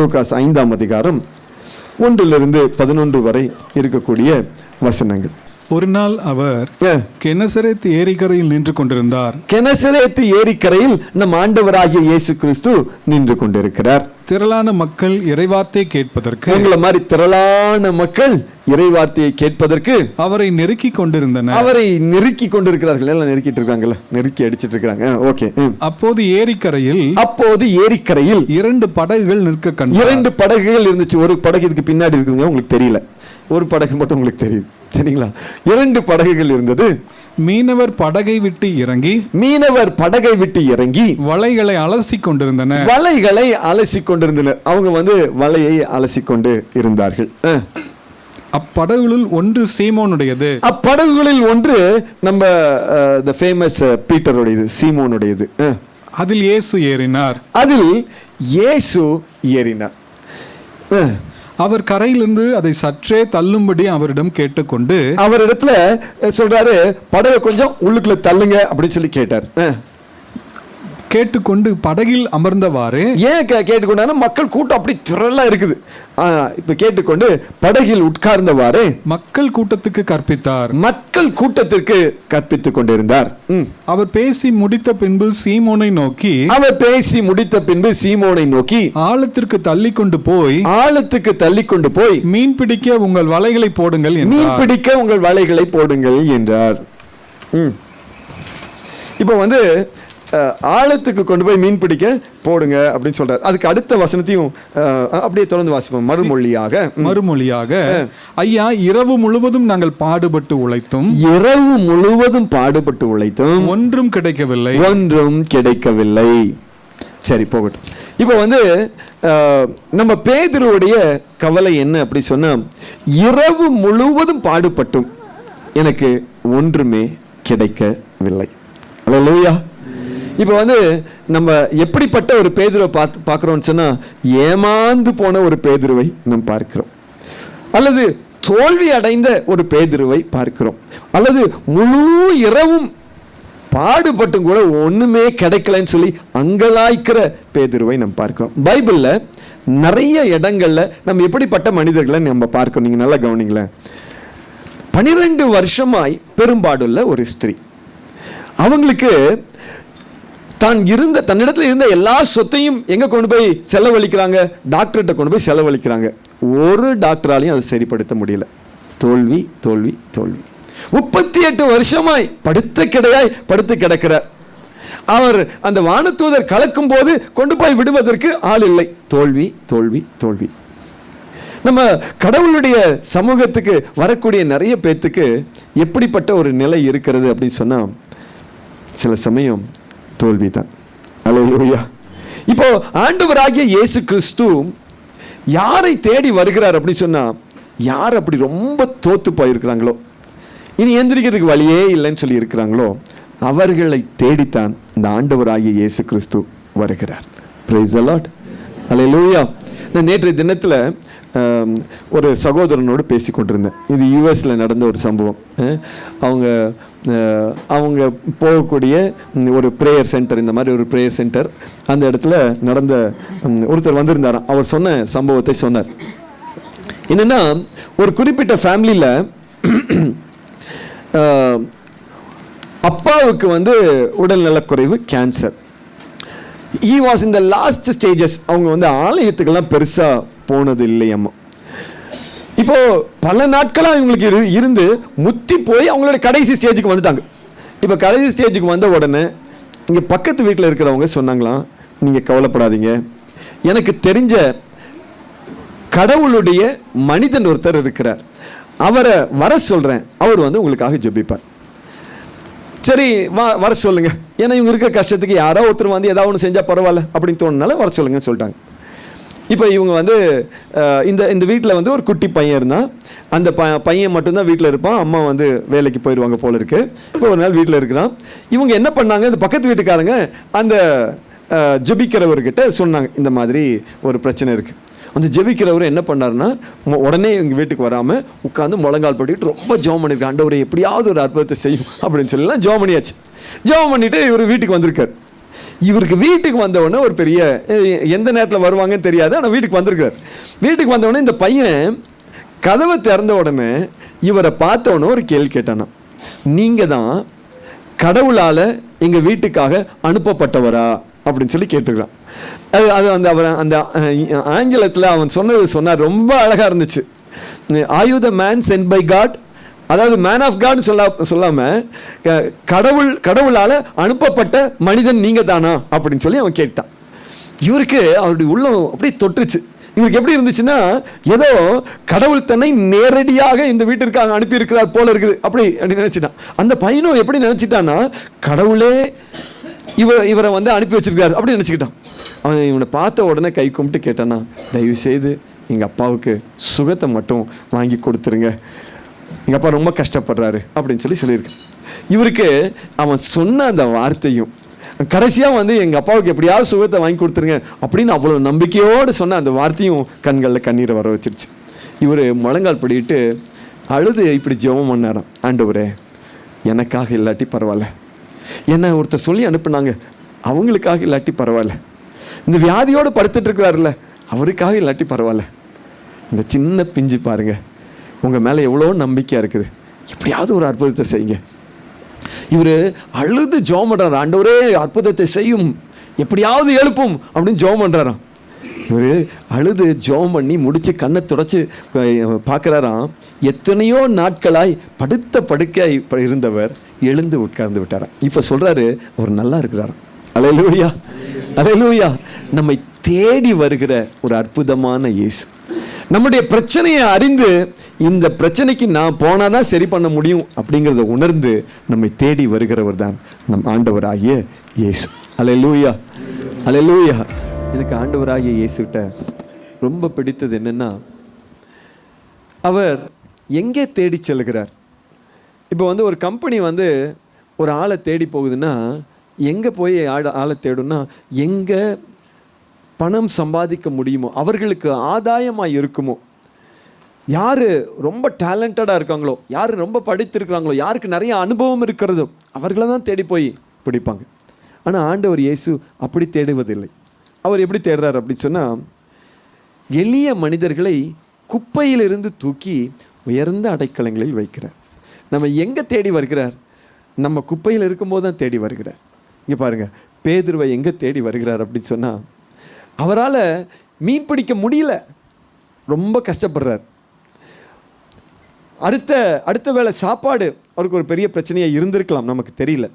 Lucas 5ஆம் அதிகாரம் 1-11 வரை இருக்கக்கூடிய வசனங்கள். ஒரு நாள் அவர் கெனசரேத் ஏரிக்கரையில் நின்று கொண்டிருந்தார். கெனசரேத் ஏரிக்கரையில் நம் ஆண்டவராகிய இயேசு கிறிஸ்து நின்று கொண்டிருக்கிறார். திரளான மக்கள் இறைவார்த்தையை கேட்பதற்கு, உங்களை மாதிரி திரளான மக்கள் இறைவார்த்தையை கேட்பதற்கு அவரை நெருக்கி கொண்டிருந்தனர். அவரை நெருக்கி கொண்டிருக்கிறார்கள். எல்லாம் நெருக்கிட்டு இருக்காங்கல்ல, நெருக்கி அடிச்சிட்டு இருக்காங்க. ஓகே. அப்போது ஏரிக்கரையில் 2 படகுகள் நிற்க கண்டார். 2 படகுகள் இருந்துச்சு. ஒரு படகு இதுக்கு பின்னாடி இருக்குதுங்க, உங்களுக்கு தெரியல. ஒரு படகு மட்டும் உங்களுக்கு தெரியுது, சரிங்களா? 2 படகுகள் இருந்தது. மீனவர் படகை விட்டு இறங்கி வலைகளை அலசி கொண்டிருந்தனர். அவங்க வலையை அலசி கொண்டு இருந்தார்கள். அப்படகுகளில் ஒன்று சீமோனுடையது. அப்படகுகளில் ஒன்று நம்ம the famous பீட்டருடையது, சீமோனுடையது. அதில் இயேசு ஏறினார். அவர் கரையிலிருந்து அதை சற்றே தள்ளும்படி அவரிடம் கேட்டுக்கொண்டு அவரிடத்துல சொல்றாரு, படகை கொஞ்சம் உள்ளுக்குள்ள தள்ளுங்க அப்படின்னு சொல்லி கேட்டார். கேட்டுக்கொண்டு படகில் அமர்ந்தவாறு, ஏன் கேட்டுக்கொண்டாரு? மக்கள் கூட்டம் அப்படி திரளா இருக்குது. இப்ப கேட்டுக்கொண்டு படகில் உட்கார்ந்தவாறு மக்கள் கூட்டத்துக்கு கற்பித்துக் கொண்டிருந்தார். அவர் பேசி முடித்த பின்பு சீமோனை நோக்கி ஆழத்திற்கு தள்ளி கொண்டு போய் மீன் பிடிக்க உங்கள் வலைகளை போடுங்கள் என்றார். இப்ப ஆழத்துக்கு கொண்டு போய் மீன் பிடிக்க போடுங்க அப்படின்னு சொல்றாரு. அதுக்கு அடுத்த வசனத்தையும் அப்படியே தொடர்ந்து வாசிப்போம். மறுமொழியாக ஐயா, இரவு முழுவதும் நாங்கள் பாடுபட்டு உழைத்தும் ஒன்றும் கிடைக்கவில்லை. சரி, போகட்டும். இப்போ நம்ம பேதுருவுடைய கவலை என்ன அப்படி சொன்னா, இரவு முழுவதும் பாடுபட்டும் எனக்கு ஒன்றுமே கிடைக்கவில்லை. அல்லேலூயா. இப்போ நம்ம எப்படிப்பட்ட ஒரு பேதுருவை பார்க்கிறோம்னு சொன்னா, ஏமாந்து போன ஒரு பேதுருவை நாம் பார்க்கிறோம், அல்லது தோல்வி அடைந்த ஒரு பேதுருவை பார்க்கிறோம், அல்லது முழு இரவும் பாடுபட்டும் கூட ஒண்ணுமே கிடைக்கலன்னு சொல்லி அங்கலாய்க்கிற பேதுருவை நம்ம பார்க்கிறோம். பைபிள்ல நிறைய இடங்கள்ல நம்ம எப்படிப்பட்ட மனிதர்களை நம்ம பார்க்கிறோம். நீங்க நல்லா கவனிங்களேன். 12 வருஷமாய் பெரும்பாடுள்ள ஒரு ஸ்திரீ, அவங்களுக்கு தன்னிடத்துல இருந்த எல்லா சொத்தையும் எங்க கொண்டு போய் செலவழிக்கிறாங்க? டாக்டர்கிட்ட கொண்டு போய் செலவழிக்கிறாங்க. ஒரு டாக்டராலையும் அதை சரிப்படுத்த முடியல. தோல்வி. 38 வருஷமாய் படுத்து கிடக்கிறார். அவர் அந்த வானதூதர் கலக்கும் போது கொண்டு போய் விடுவதற்கு ஆள் இல்லை. தோல்வி. நம்ம கடவுளுடைய சமூகத்துக்கு வரக்கூடிய நிறைய பேத்துக்கு எப்படிப்பட்ட ஒரு நிலை இருக்கிறது அப்படின்னு சொன்னா, சில சமயம் தோல்விதான். அல்லேலூயா. இப்போ ஆண்டவராகிய இயேசு கிறிஸ்து யாரை தேடி வருகிறார் அப்படி சொன்னா, யார் அப்படி ரொம்ப தோத்து போயிருக்கிறாங்களோ, இனி எந்திரிக்கிறதுக்கு வழியே இல்லைன்னு சொல்லி இருக்கிறாங்களோ, அவர்களை தேடித்தான் இந்த ஆண்டவராகிய இயேசு கிறிஸ்து வருகிறார். Praise the Lord. அல்லேலூயா. நான் நேற்றைய தினத்தில் ஒரு சகோதரனோடு பேசி கொண்டிருந்தேன். இது யூஎஸில் நடந்த ஒரு சம்பவம். அவங்க போகக்கூடிய ஒரு ப்ரேயர் சென்டர், இந்த மாதிரி ஒரு ப்ரேயர் சென்டர், அந்த இடத்துல நடந்த ஒருத்தர் வந்திருந்தாராம். அவர் சொன்ன சம்பவத்தை சொன்னார். என்னன்னா, ஒரு குறிப்பிட்ட ஃபேமிலியில் அப்பாவுக்கு உடல்நலக்குறைவு, cancer. he was in the last stages. அவங்க ஆலயத்துக்கெல்லாம் பெருசா போனது இல்லையம்மா. இப்போ பல நாட்களாக இவங்களுக்கு இருந்து முத்தி போய் அவங்களோட கடைசி ஸ்டேஜுக்கு வந்துட்டாங்க. இப்போ கடைசி ஸ்டேஜுக்கு வந்த உடனே இங்கே பக்கத்து வீட்டில் இருக்கிறவங்க சொன்னாங்களாம், நீங்கள் கவலைப்படாதீங்க, எனக்கு தெரிஞ்ச கடவுளுடைய மனிதன் ஒருத்தர் இருக்கிறார், அவரை வர சொல்கிறேன், அவர் உங்களுக்காக ஜெபிப்பார். சரி, வர சொல்லுங்க. ஏன்னா இவங்க இருக்கிற கஷ்டத்துக்கு யாரோ ஒருத்தர் ஏதாவது ஒன்று செஞ்சால் பரவாயில்ல அப்படின்னு தோணுனால வர சொல்லுங்கன்னு சொல்லிட்டாங்க. இப்போ இவங்க இந்த வீட்டில் ஒரு குட்டி பையன் இருந்தான். அந்த பையன் மட்டும்தான் வீட்டில் இருப்பான். அம்மா வேலைக்கு போயிடுவாங்க போல இருக்கு. இப்போ ஒரு நாள் வீட்டில் இருக்கிறான். இவங்க என்ன பண்ணாங்க, இந்த பக்கத்து வீட்டுக்காரங்க அந்த ஜெபிக்கிறவர்கிட்ட சொன்னாங்க, இந்த மாதிரி ஒரு பிரச்சனை இருக்குது. அந்த ஜெபிக்கிறவர் என்ன பண்ணாருன்னா, உடனே எங்கள் வீட்டுக்கு வராமல் உட்காந்து முழங்கால் போட்டுக்கிட்டு ரொம்ப ஜெபம் பண்ணியிருக்காரு. ஆண்டவரே எப்படியாவது ஒரு அற்புதத்தை செய்யும் அப்படின்னு சொல்லலாம் ஜெபம் பண்ணியாச்சு. ஜெபம் பண்ணிவிட்டு இவர் வீட்டுக்கு வந்திருக்கார். இவருக்கு வீட்டுக்கு வந்தவொடனே ஒரு பெரிய, எந்த நேரத்தில் வருவாங்கன்னு தெரியாது, ஆனால் வீட்டுக்கு வந்திருக்கார். வீட்டுக்கு வந்தவொடனே இந்த பையன் கதவை திறந்த உடனே இவரை பார்த்தவொடனே ஒரு கேள்வி கேட்டானா, நீங்கள் தான் கடவுளால் எங்கள் வீட்டுக்காக அனுப்பப்பட்டவரா அப்படின்னு சொல்லி கேட்டுக்கிறான். அது அந்த அவர் அந்த ஆங்கிலத்தில் அவன் சொன்னார், ரொம்ப அழகாக இருந்துச்சு. Are you the man sent by God, அதாவது மேன் ஆஃப் காட் சொல்லாமல் கடவுளால் அனுப்பப்பட்ட மனிதன் நீங்கள் தானா அப்படின்னு சொல்லி அவன் கேட்டான். இவருக்கு அவருடைய உள்ளம் அப்படியே தொட்டுச்சு. இவருக்கு எப்படி இருந்துச்சுன்னா, ஏதோ கடவுள் தன்னை நேரடியாக இந்த வீட்டிற்காக அனுப்பியிருக்கிறார் போல இருக்குது அப்படி நினைச்சிட்டான். அந்த பையனும் எப்படி நினைச்சிட்டான்னா, கடவுளே இவரை வந்து அனுப்பி வச்சிருக்காரு அப்படி நினச்சிக்கிட்டான். அவன் இவனை பார்த்த உடனே கை கும்பிட்டு கேட்டானா, தயவு செய்து எங்கள் அப்பாவுக்கு சுகத்தை மட்டும் வாங்கி கொடுத்துருங்க, எங்கள் அப்பா ரொம்ப கஷ்டப்படுறாரு அப்படின்னு சொல்லியிருக்கேன். இவருக்கு அவன் சொன்ன அந்த வார்த்தையும் கடைசியாக வந்து எங்கள் அப்பாவுக்கு எப்படியாவது சுகத்தை வாங்கி கொடுத்துருங்க அப்படின்னு அவ்வளோ நம்பிக்கையோடு சொன்ன அந்த வார்த்தையும் கண்களில் கண்ணீரை வர வச்சிருச்சு. இவர் முழங்கால் படிக்கிட்டு அழுது இப்படி ஜெபம் பண்ணாராம், ஆண்டவரே எனக்காக இல்லாட்டி பரவாயில்ல, என்ன ஒருத்தர் சொல்லி அனுப்புனாங்க, அவங்களுக்காக இல்லாட்டி பரவாயில்ல, இந்த வியாதியோடு படுத்துட்டு இருக்கிறாருல்ல அவருக்காக இல்லாட்டி பரவாயில்ல, இந்த சின்ன பிஞ்சு பாருங்க உங்கள் மேலே எவ்வளோ நம்பிக்கையாக இருக்குது, எப்படியாவது ஒரு அற்புதத்தை செய்யுங்க. இவர் அழுது ஜெபம் பண்ணுறாரு, ஆண்டவரே அற்புதத்தை செய்யும், எப்படியாவது எழுப்பும் அப்படின்னு ஜெபம் பண்ணுறாராம். இவர் அழுது ஜெபம் பண்ணி முடித்து கண்ணை துடைச்சி பார்க்குறாராம், எத்தனையோ நாட்களாய் படுத்த படுக்கையாய் இருந்தவர் எழுந்து உட்கார்ந்து விட்டாராம். இப்போ சொல்கிறாரு அவர் நல்லா இருக்கிறாராம். அல்லேலூயா, அல்லேலூயா. நம்மை தேடி வருகிற ஒரு அற்புதமான இயேசு, நம்முடைய பிரச்சனையை அறிந்து இந்த பிரச்சனைக்கு நான் போனால் தான் சரி பண்ண முடியும் அப்படிங்கிறத உணர்ந்து நம்மை தேடி வருகிறவர் தான் நம் ஆண்டவராகிய இயேசு. அல்லேலூயா, அல்லேலூயா. இதுக்கு ஆண்டவராகிய இயேசுகிட்ட ரொம்ப பிடித்தது என்னென்னா, அவர் எங்கே தேடி செல்கிறார். இப்போ வந்து ஒரு கம்பெனி வந்து ஒரு ஆளை தேடி போகுதுன்னா எங்கே போய் ஆளை தேடுன்னா, எங்கே பணம் சம்பாதிக்க முடியுமோ, அவர்களுக்கு ஆதாயமாக இருக்குமோ, யார் ரொம்ப டேலண்டடாக இருக்காங்களோ, யார் ரொம்ப படித்திருக்கிறாங்களோ, யாருக்கு நிறைய அனுபவம் இருக்கிறதோ அவர்களை தான் தேடி போய் பிடிப்பாங்க. ஆனால் ஆண்டவர் இயேசு அப்படி தேடுவதில்லை. அவர் எப்படி தேடுறார் அப்படின்னு சொன்னால், எளிய மனிதர்களை குப்பையிலிருந்து தூக்கி உயர்ந்த அடைக்கலங்களில் வைக்கிறார். நம்ம எங்கே தேடி வருகிறார்? நம்ம குப்பையில் இருக்கும்போது தான் தேடி வருகிறார். இங்கே பாருங்கள், பேதுருவை எங்கே தேடி வருகிறார் அப்படின்னு சொன்னால், அவரால் மீன் பிடிக்க முடியல, ரொம்ப கஷ்டப்படுறார். அடுத்த வேளை சாப்பாடு அவருக்கு ஒரு பெரிய பிரச்சனையாக இருந்திருக்கலாம், நமக்கு தெரியல,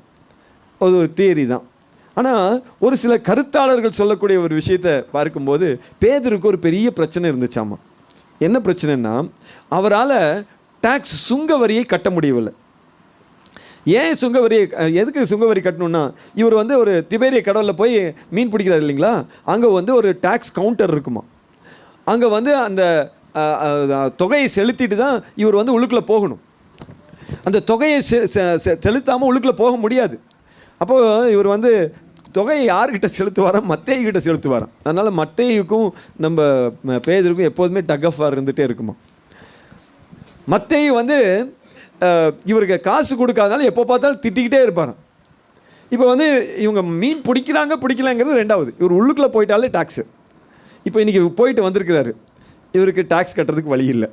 அது ஒரு தியரி தான். ஆனால் ஒரு சில கருத்தாளர்கள் சொல்லக்கூடிய ஒரு விஷயத்தை பார்க்கும்போது பேதுருக்கு ஒரு பெரிய பிரச்சனை இருந்துச்சாமா. என்ன பிரச்சனைன்னா, அவரால் டாக்ஸ் சுங்க வரியை கட்ட முடியவில்லை. ஏன் சுங்க வரியை, எதுக்கு சுங்க வரி கட்டணும்னா, இவர் வந்து ஒரு திபேரிய கடலில் போய் மீன் பிடிக்கிறார் இல்லைங்களா, அங்கே வந்து ஒரு டாக்ஸ் கவுண்டர் இருக்குமா, அங்கே வந்து அந்த தொகையை செலுத்திட்டு தான் இவர் வந்து உள்ளுக்குள்ளே போகணும். அந்த தொகையை செலுத்தாமல் உள்ளுக்குள்ளே போக முடியாது. அப்போது இவர் வந்து தொகையை யார்கிட்ட செலுத்துவாராம்? மத்தேயுக்கிட்ட செலுத்துவாராம். அதனால் மத்தேயுக்கும் நம்ம பேதுருக்கும் எப்போதுமே டக் ஆஃப் வார் இருந்துகிட்டே இருக்குமா. மத்தேயு வந்து இவருக்கு காசு கொடுக்காதனால எப்போ பார்த்தாலும் திட்டிக்கிட்டே இருப்பாராம். இப்போ வந்து இவங்க மீன் பிடிக்கலாங்கிறது ரெண்டாவது, இவர் உள்ளுக்குள்ளே போயிட்டாலே டாக்ஸு. இப்போ இன்றைக்கி போயிட்டு வந்திருக்கிறாரு, இவருக்கு டாக்ஸ் கட்டுறதுக்கு வழி இல்லை.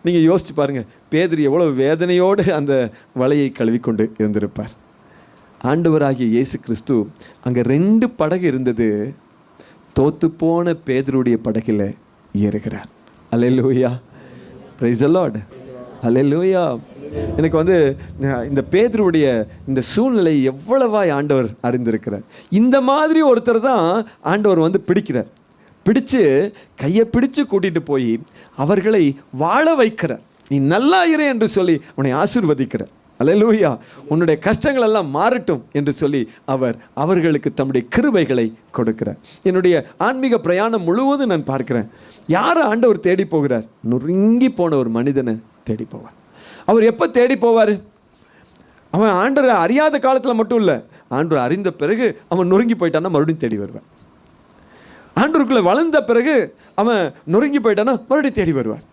நீங்கள் யோசிச்சு பாருங்கள், பேதுரு எவ்வளோ வேதனையோடு அந்த வலையை கழுவிக்கொண்டு இருந்திருப்பார். ஆண்டவராகிய இயேசு கிறிஸ்து அங்கே 2 படகு இருந்தது, தோத்துப்போன பேதுருடைய படகில் ஏறுகிறார். அல்லேலூயா, பிரைஸ் தி லார்ட், அல்லேலூயா. எனக்கு வந்து இந்த பேதுருடைய இந்த சூழ்நிலை எவ்வளவாய் ஆண்டவர் அறிந்திருக்கிறார். இந்த மாதிரி ஒருத்தர் தான் ஆண்டவர் வந்து பிடிக்கிறார். பிடிச்சு கையை பிடிச்சு கூட்டிகிட்டு போய் அவர்களை வாழ வைக்கிறார். நீ நல்லா இரு என்று சொல்லி அவனை ஆசீர்வதிக்கிறார். அல்லேலூயா. உன்னுடைய கஷ்டங்கள் எல்லாம் மாறட்டும் என்று சொல்லி அவர்களுக்கு தம்முடைய கிருபைகளை கொடுக்கிறார். என்னுடைய ஆன்மீக பிரயாணம் முழுவதும் நான் பார்க்கிறேன், யாரை ஆண்டவர் தேடி போகிறார்? நொறுங்கி போன ஒரு மனிதனை தேடி போவார். அவர் எப்போ தேடி போவார்? அவன் ஆண்டவரை அறியாத காலத்தில் மட்டும் இல்லை, ஆண்டவரை அறிந்த பிறகு அவன் நொறுங்கி போயிட்டான்னா மறுபடியும் தேடி வருவார். ஆண்டவருக்குள்ளே வளர்ந்த பிறகு அவன் நொறுங்கி போயிட்டான்னா மறுபடியும் தேடி வருவார்.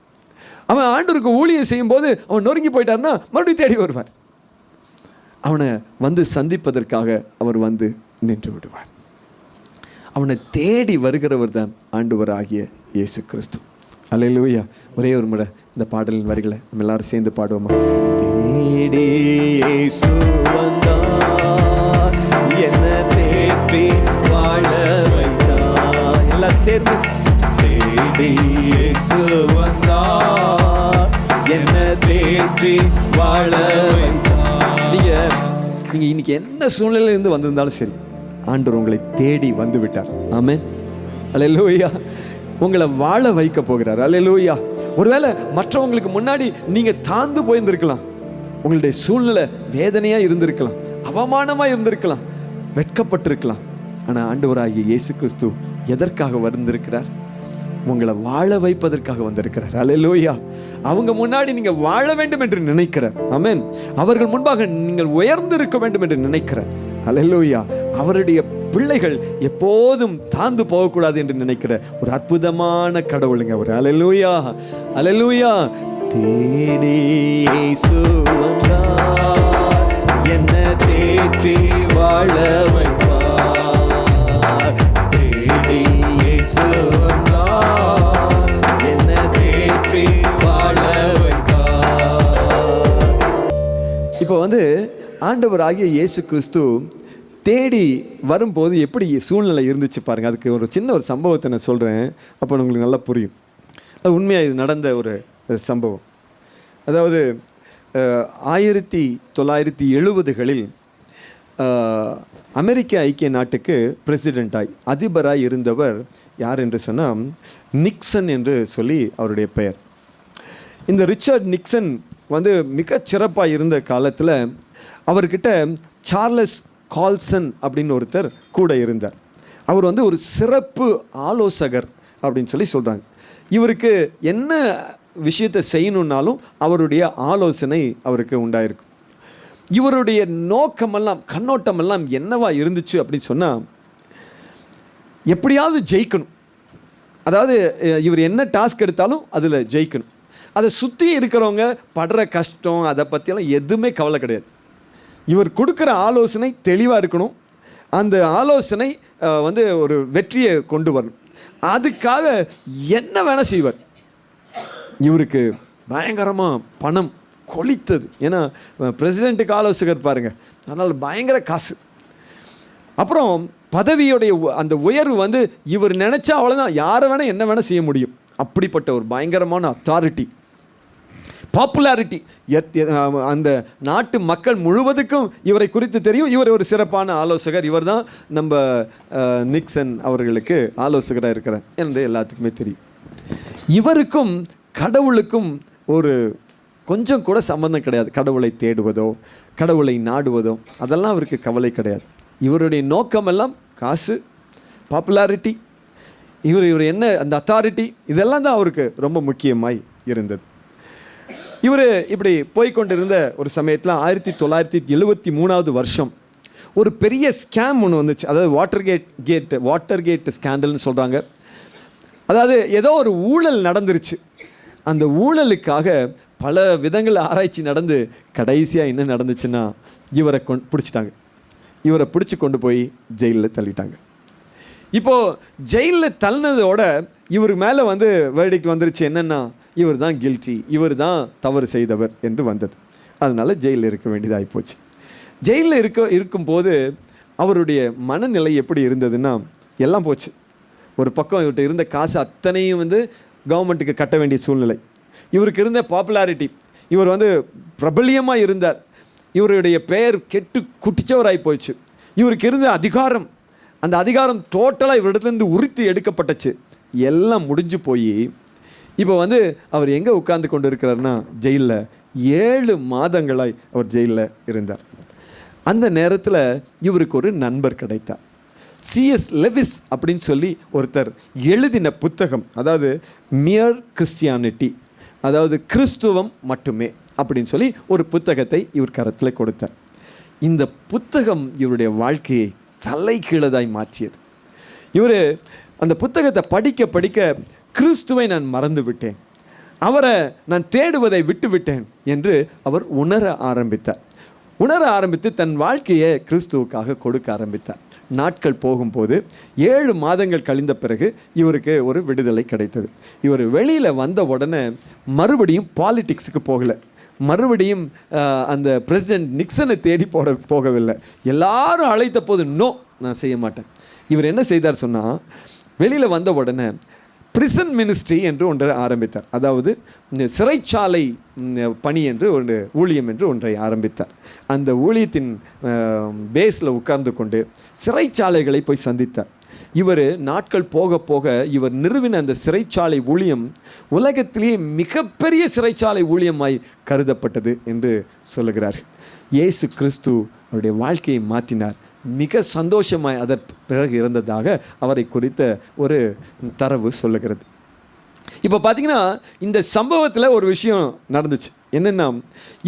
அவன் ஆண்டவருக்கு ஊழியம் செய்யும்போது அவன் நொறுங்கி போயிட்டான்னா மறுபடியும் தேடி வருவார். அவனை வந்து சந்திப்பதற்காக அவர் வந்து நின்று விடுவார். அவனை தேடி வருகிறவர் தான் ஆண்டவராகிய இயேசு கிறிஸ்து. அல்லேலூயா. ஒரே ஒரு முறை இந்த பாடலின் வரிகளை நம்ம எல்லாரும் சேர்ந்து பாடுவோமா? தேடி இயேசு வந்தார், என்ன தேடி வாழ வைத்தார். எல்லாம் சேர்ந்து தேடி இயேசு வந்தார், என்ன தேடி வாழ வைத்தார். நீங்க இன்னைக்கு என்ன சூழ்நிலையில இருந்து வந்திருந்தாலும் சரி, ஆண்டவர் உங்களை தேடி வந்து விட்டார். ஆமென். அல்லேலூயா. உங்களை வாழ வைக்க போகிறார். அல்லேலூயா. ஒருவேளை மற்றவங்களுக்கு முன்னாடி நீங்க தாழ்ந்து போயிருந்திருக்கலாம், உங்களுடைய சூழ்நிலை வேதனையா இருந்திருக்கலாம், அவமானமா இருந்திருக்கலாம், வெட்கப்பட்டிருக்கலாம். ஆனா ஆண்டவராகிய இயேசு கிறிஸ்து எதற்காக வந்திருக்கிறார்? உங்களை வாழ வைப்பதற்காக வந்திருக்கிறார். அல்லேலூயா. அவங்க முன்னாடி நீங்க வாழ வேண்டும் என்று நினைக்கிறார். ஆமென். அவர்கள் முன்பாக நீங்கள் உயர்ந்திருக்க வேண்டும் என்று நினைக்கிறார். அல்லேலூயா. அவருடைய பிள்ளைகள் எப்போதும் தாழ்ந்து போகக்கூடாது என்று நினைக்கிற ஒரு அற்புதமான கடவுளுங்க அவர். அல்லேலூயா. அல்லேலூயா. தேடி இயேசு வந்தார், என்ன தேடி வாழ வைப்பார். தேடி இயேசு வந்தார், என்ன தேடி வாழ வைப்பார். இப்போ ஆண்டவராகிய இயேசு கிறிஸ்து தேடி வரும்போது எப்படி சூழ்நிலை இருந்துச்சு பாருங்க. அதுக்கு ஒரு சின்ன சம்பவத்தை நான் சொல்கிறேன், அப்போ உங்களுக்கு நல்லா புரியும். அது உண்மையாக இது நடந்த ஒரு சம்பவம். அதாவது 1970களில் அமெரிக்க ஐக்கிய நாட்டுக்கு பிரசிடெண்ட்டாய் அதிபராய் இருந்தவர் யார் என்று சொன்னால் நிக்சன் என்று சொல்லி அவருடைய பெயர். இந்த ரிச்சர்ட் நிக்சன் மிகச் சிறப்பாக இருந்த காலத்தில் அவர்கிட்ட சார்லஸ் கால்சன் அப்படின்னு ஒருத்தர் கூட இருந்தார். அவர் ஒரு சிறப்பு ஆலோசகர் அப்படின்னு சொல்லி சொல்கிறாங்க. இவருக்கு என்ன விஷயத்தை செய்யணுன்னாலும் அவருடைய ஆலோசனை அவருக்கு உண்டாயிருக்கும். இவருடைய நோக்கமெல்லாம் கண்ணோட்டமெல்லாம் என்னவா இருந்துச்சு அப்படின்னு சொன்னால், எப்படியாவது ஜெயிக்கணும். அதாவது இவர் என்ன டாஸ்க் எடுத்தாலும் அதில் ஜெயிக்கணும். அதை சுற்றி இருக்கிறவங்க படுற கஷ்டம் அதை பற்றியெல்லாம் எதுவுமே கவலை கிடையாது. இவர் கொடுக்குற ஆலோசனை தெளிவாக இருக்கணும். அந்த ஆலோசனை ஒரு வெற்றியை கொண்டு வரணும். அதுக்காக என்ன வேணால் செய்வார். இவருக்கு பயங்கரமாக பணம் கொளித்தது. ஏன்னா பிரசிடெண்ட்டுக்கு ஆலோசகர் பாருங்கள், அதனால் பயங்கர காசு. அப்புறம் பதவியுடைய அந்த உயர்வு இவர் நினச்சா அவ்வளோதான், யாரை வேணால் என்ன வேணால் செய்ய முடியும். அப்படிப்பட்ட ஒரு பயங்கரமான அத்தாரிட்டி, பாப்புலாரிட்டி. அந்த நாட்டு மக்கள் முழுவதுக்கும் இவரை குறித்து தெரியும். இவர் ஒரு சிறப்பான ஆலோசகர், இவர் தான் நம்ம நிக்சன் அவர்களுக்கு ஆலோசகராக இருக்கிறார் என்று எல்லாத்துக்குமே தெரியும். இவருக்கும் கடவுளுக்கும் ஒரு கொஞ்சம் கூட சம்பந்தம் கிடையாது. கடவுளை தேடுவதோ கடவுளை நாடுவதோ அதெல்லாம் அவருக்கு கவலை கிடையாது. இவருடைய நோக்கமெல்லாம் காசு, பாப்புலாரிட்டி, இவர் என்ன அந்த அத்தாரிட்டி, இதெல்லாம் தான் அவருக்கு ரொம்ப முக்கியமாய் இருந்தது. இவர் இப்படி போய்கொண்டிருந்த ஒரு சமயத்தில் 1973 வருஷம் ஒரு பெரிய ஸ்கேம் ஒன்று வந்துச்சு. அதாவது வாட்டர் கேட் ஸ்கேண்டல்னு சொல்கிறாங்க. அதாவது ஏதோ ஒரு ஊழல் நடந்துருச்சு. அந்த ஊழலுக்காக பல விதங்கள் ஆராய்ச்சி நடந்து கடைசியாக என்ன நடந்துச்சுன்னா இவரை பிடிச்சிட்டாங்க. இவரை பிடிச்சி கொண்டு போய் ஜெயிலில் தள்ளிட்டாங்க. இப்போது ஜெயிலில் தள்ளினதோட இவர் மேலே வேர்டிக்ட் வந்துருச்சு. என்னென்னா இவர் தான் கில்ட்டி, இவர் தான் தவறு செய்தவர் என்று வந்தது. அதனால் ஜெயிலில் இருக்க வேண்டியதாகி போச்சு. ஜெயிலில் இருக்கும்போது அவருடைய மனநிலை எப்படி இருந்ததுன்னா, எல்லாம் போச்சு. ஒரு பக்கம் இவர்கிட்ட இருந்த காசு அத்தனையும் கவர்மெண்ட்டுக்கு கட்ட வேண்டிய சூழ்நிலை. இவருக்கு இருந்த பாப்புலாரிட்டி, இவர் பிரபல்யமாக இருந்தார். இவருடைய பெயர் கெட்டு குட்டிச்சவராகி போச்சு. இவருக்கு இருந்த அதிகாரம், அந்த அதிகாரம் டோட்டலாக இவரிடத்துலேருந்து உரித்து எடுக்கப்பட்டுச்சு. எல்லாம் முடிஞ்சு போய் இப்போ அவர் எங்கே உட்கார்ந்து கொண்டு இருக்கிறார்னா ஜெயிலில் 7 மாதங்களாய் அவர் ஜெயிலில் இருந்தார். அந்த நேரத்தில் இவருக்கு ஒரு நண்பர் கிடைத்தார். C.S. லெவிஸ் அப்படின்னு சொல்லி ஒருத்தர் எழுதின புத்தகம், அதாவது மியர் கிறிஸ்டியானிட்டி, அதாவது கிறிஸ்துவம் மட்டுமே அப்படின்னு சொல்லி ஒரு புத்தகத்தை இவர் கரத்தில் கொடுத்தார். இந்த புத்தகம் இவருடைய வாழ்க்கையை தலைகீழதாய் மாற்றியது. இவர் அந்த புத்தகத்தை படிக்க படிக்க கிறிஸ்துவை நான் மறந்து விட்டேன், அவரை நான் தேடுவதை விட்டுவிட்டேன் என்று அவர் உணர ஆரம்பித்து தன் வாழ்க்கையை கிறிஸ்துவுக்காக கொடுக்க ஆரம்பித்தார். நாட்கள் போகும்போது 7 மாதங்கள் கழிந்த பிறகு இவருக்கு ஒரு விடுதலை கிடைத்தது. இவர் வெளியில் வந்த உடனே மறுபடியும் பாலிடிக்ஸுக்கு போகலை, மறுபடியும் அந்த பிரசிடென்ட் நிக்சனை தேடி போகவில்லை. எல்லாரும் அழைத்த போது நோ, நான் செய்ய மாட்டேன். இவர் என்ன செய்தார் சொன்னால், வெளியில் வந்த உடனே பிரிசன் மினிஸ்ட்ரி என்று ஒன்றை ஆரம்பித்தார். அதாவது சிறைச்சாலை பணி என்று ஒரு ஊழியம் என்று ஒன்றை ஆரம்பித்தார். அந்த ஊழியத்தின் பேஸில் உட்கார்ந்து கொண்டு சிறைச்சாலைகளை போய் சந்தித்தார். இவர் நாட்கள் போக போக இவர் நிறுவின அந்த சிறைச்சாலை ஊழியம் உலகத்திலேயே மிகப்பெரிய சிறைச்சாலை ஊழியமாய் கருதப்பட்டது என்று சொல்லுகிறார். இயேசு கிறிஸ்து அவருடைய வாழ்க்கையை மாற்றினார். மிக சந்தோஷமாய் அதற்கு பிறகு இருந்ததாக அவரை குறித்த ஒரு தரவு சொல்லுகிறது. இப்போ பார்த்தீங்கன்னா இந்த சம்பவத்தில் ஒரு விஷயம் நடந்துச்சு. என்னென்னா,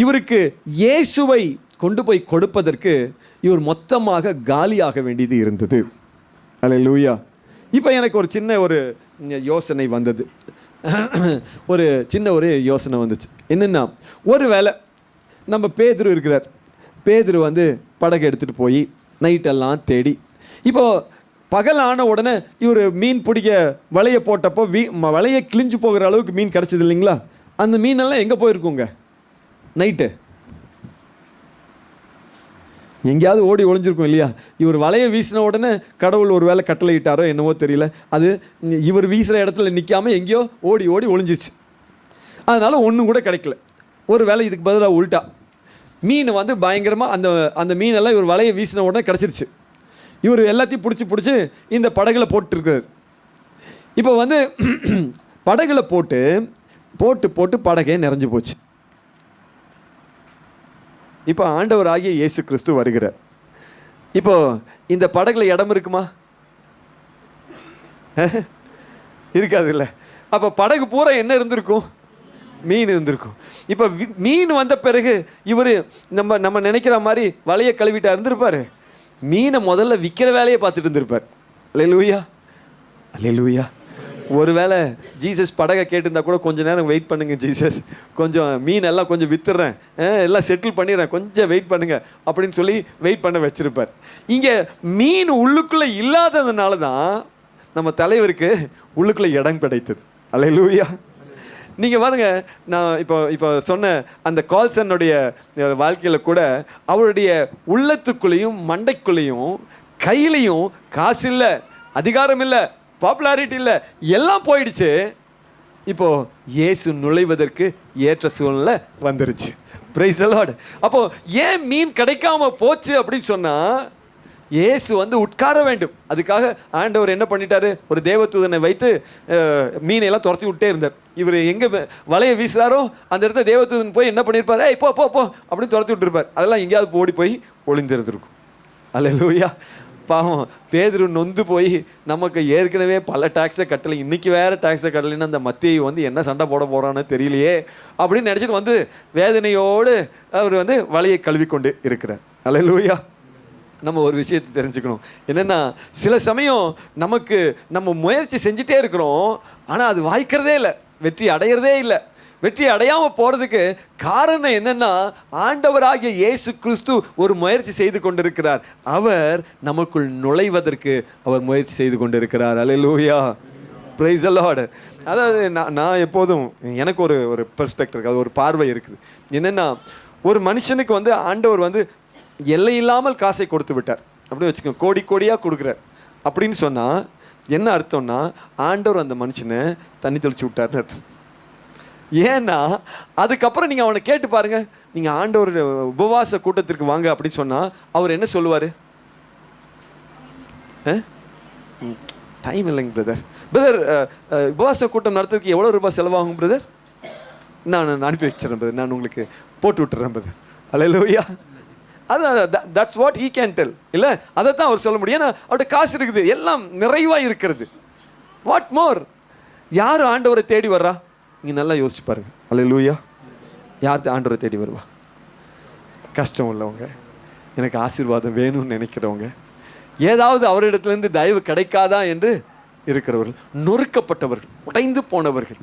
இவருக்கு இயேசுவை கொண்டு போய் கொடுப்பதற்கு இவர் மொத்தமாக காலியாக வேண்டியது இருந்தது. அல்லேலூயா. இப்போ எனக்கு ஒரு சின்ன ஒரு யோசனை வந்தது. ஒரு யோசனை வந்துச்சு. என்னென்னா, ஒரு வேளை நம்ம பேதுரு இருக்கிறார். பேதுரு வந்து படகு எடுத்துகிட்டு போய் நைட்டெல்லாம் தேடி, இப்போது பகல் ஆன உடனே இவர் மீன் பிடிக்க வலையை போட்டப்போ வலையை கிழிஞ்சு போகிற அளவுக்கு மீன் கிடச்சிது இல்லைங்களா? அந்த மீனெல்லாம் எங்கே போயிருக்குங்க? நைட்டு எங்கேயாவது ஓடி ஒளிஞ்சிருக்கும் இல்லையா? இவர் வலையை வீசின உடனே கடவுள் ஒரு வேளை கட்டளை இட்டாரோ என்னவோ தெரியல, அது இவர் வீசுகிற இடத்துல நிற்காமல் எங்கேயோ ஓடி ஒளிஞ்சிச்சு. அதனால் ஒன்றும் கூட கிடைக்கல. ஒரு வேளை இதுக்கு பதிலாக உள்ட்டா மீன் வந்து பயங்கரமாக அந்த மீனெல்லாம் இவர் வலையை வீசின உடனே கிடச்சிருச்சு. இவர் எல்லாத்தையும் பிடிச்சி இந்த படகுல போட்டுருக்கார். இப்போ வந்து படகுல போட்டு படகே நிறைஞ்சு போச்சு. இப்போ ஆண்டவராகிய இயேசு கிறிஸ்து வருகிறார். இப்போ இந்த படகுல இடம் இருக்குமா? இருக்காது இல்லை. அப்போ படகு பூரா என்ன இருந்திருக்கும்? மீன் இருந்திருக்கும். இப்போ மீன் வந்த பிறகு இவர் நம்ம நினைக்கிற மாதிரி வலையை கழுவிட்டா இருந்திருப்பார். மீனை முதல்ல விற்கிற வேலையை பார்த்துட்டு இருந்திருப்பார். அல்லேலூயா, அல்லேலூயா. ஒருவேளை ஜீசஸ் படகை கேட்டிருந்தா கூட கொஞ்சம் நேரம் வெயிட் பண்ணுங்க ஜீசஸ், கொஞ்சம் மீன் எல்லாம் கொஞ்சம் வித்துடுறேன், எல்லாம் செட்டில் பண்ணிடுறேன், கொஞ்சம் வெயிட் பண்ணுங்க அப்படின்னு சொல்லி வெயிட் பண்ண வச்சிருப்பார். இங்கே மீன் உள்ளுக்குள்ளே இல்லாததுனால தான் நம்ம தலைவருக்கு உள்ளுக்குள்ளே இடம் கிடைத்தது. அல்லேலூயா. நீங்கள் பாருங்க, நான் இப்போ சொன்ன அந்த கால்சனுடைய வாழ்க்கையில் கூட அவருடைய உள்ளத்துக்குள்ளேயும் மண்டைக்குள்ளேயும் கையிலையும் காசு இல்லை, அதிகாரம் இல்லை, பாப்புலாரிட்டி இல்லை, எல்லாம் போயிடுச்சு. இப்போது இயேசு நுழைவதற்கு ஏற்ற சூழ்நிலை வந்துருச்சு. Price the Lord. அப்போது ஏன் மீன் கிடைக்காம போச்சு அப்படின்னு சொன்னால், இயேசு வந்து உட்கார வேண்டும். அதுக்காக ஆண்டவர் என்ன பண்ணிட்டாரு, ஒரு தேவதூதனை வைத்து மீனையெல்லாம் துரத்தி விட்டே இருந்தார். இவர் எங்கே வலையை வீசுறாரோ அந்த இடத்துல தேவதூதன் போய் என்ன பண்ணியிருப்பார், ஏய் போ போ போ அப்படின்னு துரத்தி விட்டுருப்பார். அதெல்லாம் எங்கேயாவது ஓடி போய் ஒளிந்திருந்திருக்கும். அல்லேலூயா. பாவம் பேதுரு நொந்து போய், நமக்கு ஏற்கனவே பல டாக்ஸை கட்டலை, இன்றைக்கி வேறு டாக்ஸை கட்டலைன்னு அந்த மத்தியை வந்து என்ன சண்டை போட போகிறான்னு தெரியலையே அப்படின்னு நினச்சிட்டு வந்து வேதனையோடு அவர் வந்து வலையை கழுவிக்கொண்டு இருக்கிறார். அல்லேலூயா. நம்ம ஒரு விஷயத்தை தெரிஞ்சுக்கணும். என்னென்னா, சில சமயம் நம்ம முயற்சி செஞ்சுட்டே இருக்கிறோம், ஆனால் அது வாய்க்கிறதே இல்லை, வெற்றி அடைகிறதே இல்லை. வெற்றி அடையாமல் போகிறதுக்கு காரணம் என்னென்னா, ஆண்டவராகிய இயேசு கிறிஸ்து ஒரு முயற்சி செய்து கொண்டிருக்கிறார். அவர் நமக்குள் நுழைவதற்கு அவர் முயற்சி செய்து கொண்டிருக்கிறார். அல்லேலூயா, பிரைஸ் தி லார்ட். அதாவது நான் எப்போதும் எனக்கு ஒரு பெர்ஸ்பெக்டிவ் இருக்குது, அது ஒரு பார்வை இருக்குது. என்னென்னா, ஒரு மனுஷனுக்கு வந்து ஆண்டவர் வந்து எல்லை இல்லாமல் காசை கொடுத்து விட்டார் அப்படின்னு வச்சுக்கோங்க, கோடி கோடியாக கொடுக்குறார் அப்படின்னு சொன்னால் என்ன அர்த்தம்னா, ஆண்டவர் அந்த மனுஷனை தண்ணி தெளிச்சு விட்டார்னு அர்த்தம். ஏன்னா அதுக்கப்புறம் நீங்கள் அவனை கேட்டு பாருங்கள், நீங்கள் ஆண்டவர் உபவாச கூட்டத்திற்கு வாங்க அப்படின்னு சொன்னால் அவர் என்ன சொல்லுவார்? டைம் இல்லைங்க பிரதர், உபவாச கூட்டம் நடத்துறதுக்கு எவ்வளோ ரூபாய் செலவாகும் பிரதர்? நான் அனுப்பி வச்சிடறேன் பிரதர், நான் உங்களுக்கு போட்டு விட்டுறேன் brother. Hallelujah. that's what he can tell. இல்லை, அதை தான் அவர் சொல்ல முடியும். ஏன்னா அவருடைய காசு இருக்குது, எல்லாம் நிறைவாக இருக்கிறது. வாட் மோர்? யார் ஆண்டவரை தேடி வர்றா? நீங்கள் நல்லா யோசிச்சு பாருங்க. அல்லேலூயா. யார் ஆண்டவரை தேடி வருவா? கஷ்டம் உள்ளவங்க, எனக்கு ஆசீர்வாதம் வேணும்னு நினைக்கிறவங்க, ஏதாவது அவரிடத்துலேருந்து தயவு கிடைக்காதா என்று இருக்கிறவர்கள், நொறுக்கப்பட்டவர்கள், உடைந்து போனவர்கள்,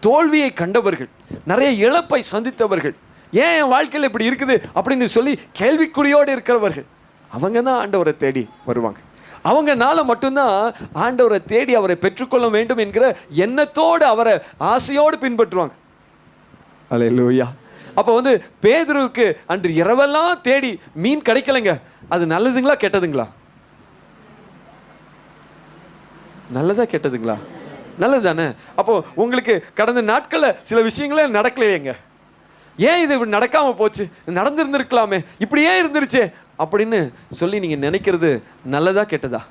தோல்வியை கண்டவர்கள், நிறைய இழப்பை சந்தித்தவர்கள், ஏன் என் வாழ்க்கையில் இப்படி இருக்குது அப்படின்னு சொல்லி கேள்விக்குறியோடு இருக்கிறவர்கள், அவங்க தான் ஆண்டவரை தேடி வருவாங்க. அவங்கனால மட்டும்தான் ஆண்டவரை தேடி அவரை பெற்றுக்கொள்ள வேண்டும் என்கிற எண்ணத்தோடு அவரை ஆசையோடு பின்பற்றுவாங்க. அல்லேலூயா. அப்போ வந்து பேதுருவுக்கு அன்று இரவெல்லாம் தேடி மீன் கிடைக்கலைங்க. அது நல்லதுங்களா கெட்டதுங்களா? நல்லதா கெட்டதுங்களா? நல்லது தானே. அப்போ உங்களுக்கு கடந்த நாட்களில் சில விஷயங்களே நடக்கலையேங்க. ஏன் இது இப்படி நடக்காம போச்சு, நடந்திருந்திருக்கலாமே, இப்படி ஏன் இருந்துருச்சே அப்படின்னு சொல்லி நீங்க நினைக்கிறது நல்லதா கெட்டதா?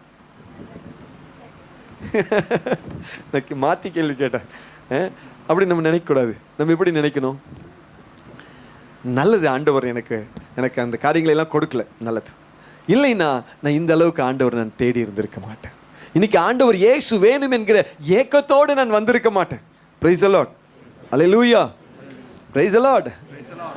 மாத்தி கேள்வி கேட்டேன். அப்படி நம்ம நினைக்கக்கூடாது. நம்ம எப்படி நினைக்கணும்? நல்லது, ஆண்டவர் எனக்கு அந்த காரியங்களை எல்லாம் கொடுக்கல, நல்லது. இல்லைன்னா நான் இந்த அளவுக்கு ஆண்டவர் நான் தேடி இருந்திருக்க மாட்டேன். இன்னைக்கு ஆண்டவர் இயேசு வேணும் என்கிற ஏக்கத்தோடு நான் வந்திருக்க மாட்டேன். Price the Lord. Hallelujah. Praise the Lord.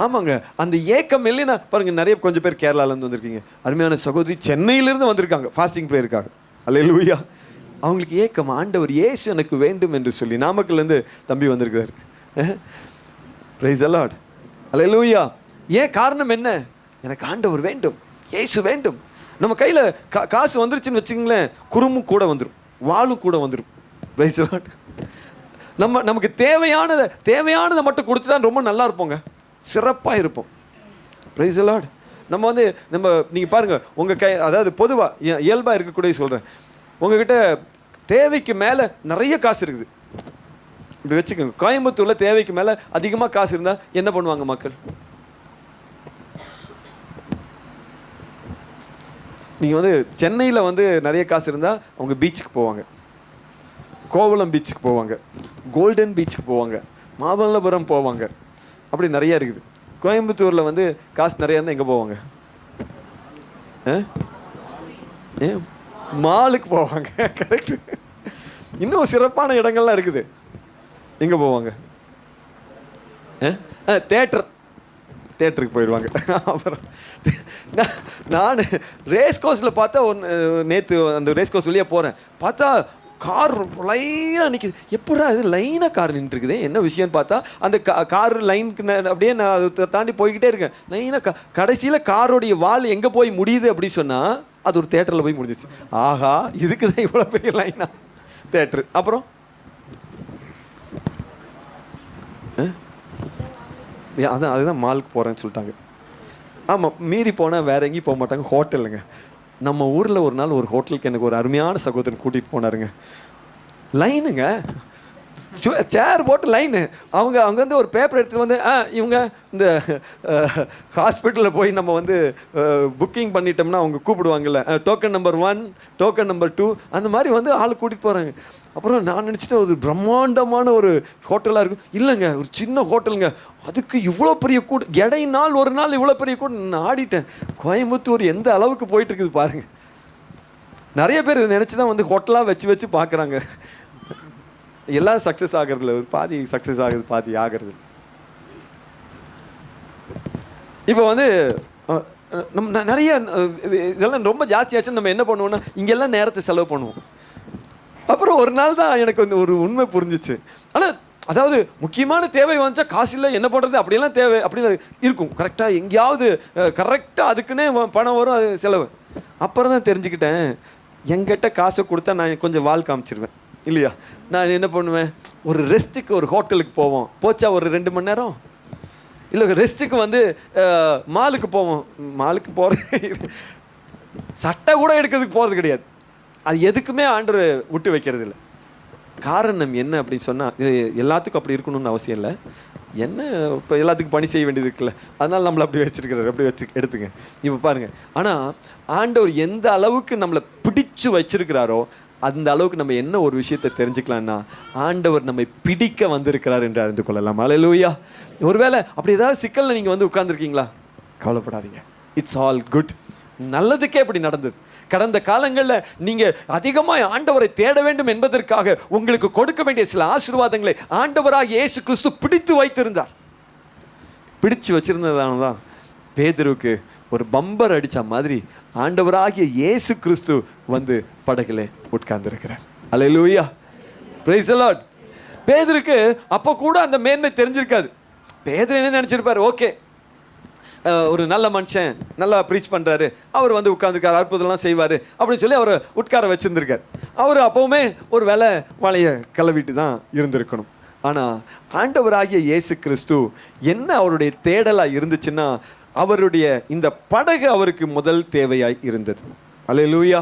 ஆமாங்க, அந்த ஏக்கம் இல்லைன்னா பாருங்க, நிறைய கொஞ்சம் பேர் கேரளாலேருந்து வந்திருக்கீங்க. அருமையான சகோதரி சென்னையிலிருந்து வந்திருக்காங்க ஃபாஸ்டிங் ப்ரேயருக்காக. அல்லேலூயா. அவங்களுக்கு ஏக்கம், ஆண்டவர் இயேசு எனக்கு வேண்டும் என்று சொல்லி. நாமக்கல்லேருந்து தம்பி வந்திருக்கிறார். Praise the Lord. அல்லேலூயா. ஏன் காரணம் என்ன? எனக்கு ஆண்டவர் வேண்டும், இயேசு வேண்டும். நம்ம கையில் காசு வந்துருச்சுன்னு வச்சுங்களேன், குறுமும் கூட வந்துடும், வாளும் கூட வந்துடும். Price the Lord. நமக்கு தேவையானதை மட்டும் கொடுத்துட்டா ரொம்ப நல்லா இருப்போங்க, சிறப்பாக இருப்போம். Price the Lord. நம்ம நீங்கள் பாருங்கள், உங்கள் அதாவது பொதுவாக இயல்பாக இருக்கக்கூடிய சொல்கிறேன், உங்ககிட்ட தேவைக்கு மேலே நிறைய காசு இருக்குது இப்படி வச்சுக்கோங்க. கோயம்புத்தூரில் தேவைக்கு மேலே அதிகமாக காசு இருந்தால் என்ன பண்ணுவாங்க மக்கள்? நீங்கள் சென்னையில் நிறைய காசு இருந்தால் அவங்க பீச்சுக்கு போவாங்க, கோவளம் பீச்சுக்கு போவாங்க, கோல்டன் பீச்சுக்கு போவாங்க, மாமல்லபுரம் போவாங்க. அப்படி நிறையா இருக்குது. கோயம்புத்தூரில் காசு நிறையா இருந்தால் எங்கே போவாங்க? மாலுக்கு போவாங்க. கரெக்டு. இன்னும் சிறப்பான இடங்கள்லாம் இருக்குது, எங்கே போவாங்க? தேட்டருக்கு போயிடுவாங்க. அப்புறம் நான் ரேஸ் கோர்ஸில் பார்த்தா நேற்று அந்த ரேஸ் கோர்ஸ் வழியாக போகிறேன், பார்த்தா கார் லைனாக நிற்கிது. எப்படா இது லைனாக கார் நின்றுருக்குது, என்ன விஷயம்னு பார்த்தா அந்த கார் லைனுக்கு அப்படியே நான் அதை தாண்டி போய்கிட்டே இருக்கேன். லைனாக கடைசியில் காரோடைய வால் எங்கே போய் முடியுது அப்படின்னு சொன்னால் அது ஒரு தேட்டரில் போய் முடிஞ்சிச்சு. ஆஹா, இதுக்கு தான் இவ்வளோ பெரிய லைனா தேட்டரு. அப்புறம் அதுதான் மாலுக்கு போகிறேன்னு சொல்லிட்டாங்க. ஆமாம், மீறி போனால் வேறு எங்கேயும் போக மாட்டாங்க, ஹோட்டலுங்க. நம்ம ஊரில் ஒரு நாள் ஒரு ஹோட்டலுக்கு எனக்கு ஒரு அருமையான சகோதரன் கூட்டிகிட்டு போனாருங்க. லைனுங்க, சேர் போட்டு லைனு. அவங்க ஒரு பேப்பர் எடுத்துகிட்டு இவங்க இந்த ஹாஸ்பிட்டலில் போய் நம்ம புக்கிங் பண்ணிட்டோம்னா அவங்க கூப்பிடுவாங்கல்ல, டோக்கன் நம்பர் 1, டோக்கன் நம்பர் 2, அந்த மாதிரி ஆள் கூட்டிகிட்டு போகிறாங்க. அப்புறம் நான் நினச்சிட்டேன் ஒரு பிரம்மாண்டமான ஒரு ஹோட்டலாக இருக்கும். இல்லைங்க, ஒரு சின்ன ஹோட்டலுங்க, அதுக்கு இவ்வளோ பெரிய நாள் ஒரு நாள் இவ்வளோ பெரிய நான் ஆடிட்டேன். கோயம்புத்தூர் எந்த அளவுக்கு போயிட்டுருக்குது பாருங்கள். நிறைய பேர் இதை நினச்சி தான் ஹோட்டலாக வச்சு பார்க்குறாங்க. எல்லாம் சக்ஸஸ் ஆகிறதுல பாதி சக்ஸஸ் ஆகுது, பாதி ஆகிறது. இப்போ நம்ம நிறைய இதெல்லாம் ரொம்ப ஜாஸ்தியாச்சுன்னு நம்ம என்ன பண்ணுவோம்னா இங்கெல்லாம் நேரத்தை செலவு பண்ணுவோம். அப்புறம் ஒரு நாள் தான் எனக்கு ஒரு உண்மை புரிஞ்சிச்சு. ஆனால் அதாவது முக்கியமான தேவை வந்துச்சா காசு இல்லை, என்ன பண்ணுறது, அப்படியெல்லாம் தேவை அப்படின்னு இருக்கும். கரெக்டாக எங்கேயாவது கரெக்டாக அதுக்குன்னே பணம் வரும், அது செலவு. அப்புறம் தான் தெரிஞ்சுக்கிட்டேன், எங்கிட்ட காசை கொடுத்தா நான் கொஞ்சம் வால் காமிச்சிருவேன் இல்லையா. நான் என்ன பண்ணுவேன், ஒரு ரெஸ்ட்டுக்கு ஒரு ஹோட்டலுக்கு போவோம், போச்சா ஒரு 2 மணி நேரம். இல்லை ரெஸ்ட்டுக்கு மாலுக்கு போவோம், மாலுக்கு போகிறது சட்டை கூட எடுக்கிறதுக்கு போகிறது கிடையாது. அது எதுக்குமே ஆண்டவர் விட்டு வைக்கிறது இல்லை. காரணம் என்ன அப்படின்னு சொன்னால், இது எல்லாத்துக்கும் அப்படி இருக்கணும்னு அவசியம் இல்லை. என்ன இப்போ எல்லாத்துக்கும் பணி செய்ய வேண்டியது இருக்குல்ல, அதனால் நம்மளை அப்படி வச்சுருக்கிறாரு, அப்படி எடுத்துங்க. இப்போ பாருங்கள், ஆனால் ஆண்டவர் எந்த அளவுக்கு நம்மளை பிடிச்சு வச்சிருக்கிறாரோ அந்த அளவுக்கு நம்ம என்ன ஒரு விஷயத்தை தெரிஞ்சுக்கலாம்னா, ஆண்டவர் நம்மை பிடிக்க வந்திருக்கிறார் என்று அறிந்து கொள்ளலாம். அல்லேலூயா. ஒருவேளை அப்படி ஏதாவது சிக்கலில் நீங்கள் உட்கார்ந்துருக்கீங்களா, கவலைப்படாதீங்க, இட்ஸ் ஆல் குட். நல்லதுக்கே அப்படி நடந்தது. கடந்த காலங்களில் நீங்கள் அதிகமாக ஆண்டவரை தேட வேண்டும் என்பதற்காக உங்களுக்கு கொடுக்க வேண்டிய சில ஆசீர்வாதங்களை ஆண்டவராக இயேசு கிறிஸ்து பிடித்து வைத்திருந்தார். பிடிச்சு வச்சிருந்ததான தான் பேதுருவுக்கு ஒரு பம்பர் அடித்த மாதிரி ஆண்டவராகிய இயேசு கிறிஸ்து படகுல உட்கார்ந்துருக்கிறார். அல்லேலூயா, பிரைஸ் தி லார்ட். பேதுருக்கு அப்போ கூட அந்த மேன்மை தெரிஞ்சிருக்காது. பேதுரு என்ன நினச்சிருப்பார், ஓகே ஒரு நல்ல மனுஷன் நல்லா ப்ரீச் பண்ணுறாரு, அவர் வந்து உட்காந்துருக்காரு, அற்புதம்லாம் செய்வார் அப்படின்னு சொல்லி அவரை உட்கார வச்சுருந்துருக்கார். அவர் அப்போவுமே ஒரு வேலை வலையை கிளவிட்டு தான் இருந்திருக்கணும். ஆனால் ஆண்டவராகிய இயேசு கிறிஸ்து என்ன அவருடைய தேடலாக இருந்துச்சுன்னா, அவருடைய இந்த படகு அவருக்கு முதல் தேவையாய் இருந்தது. அல்லேலூயா.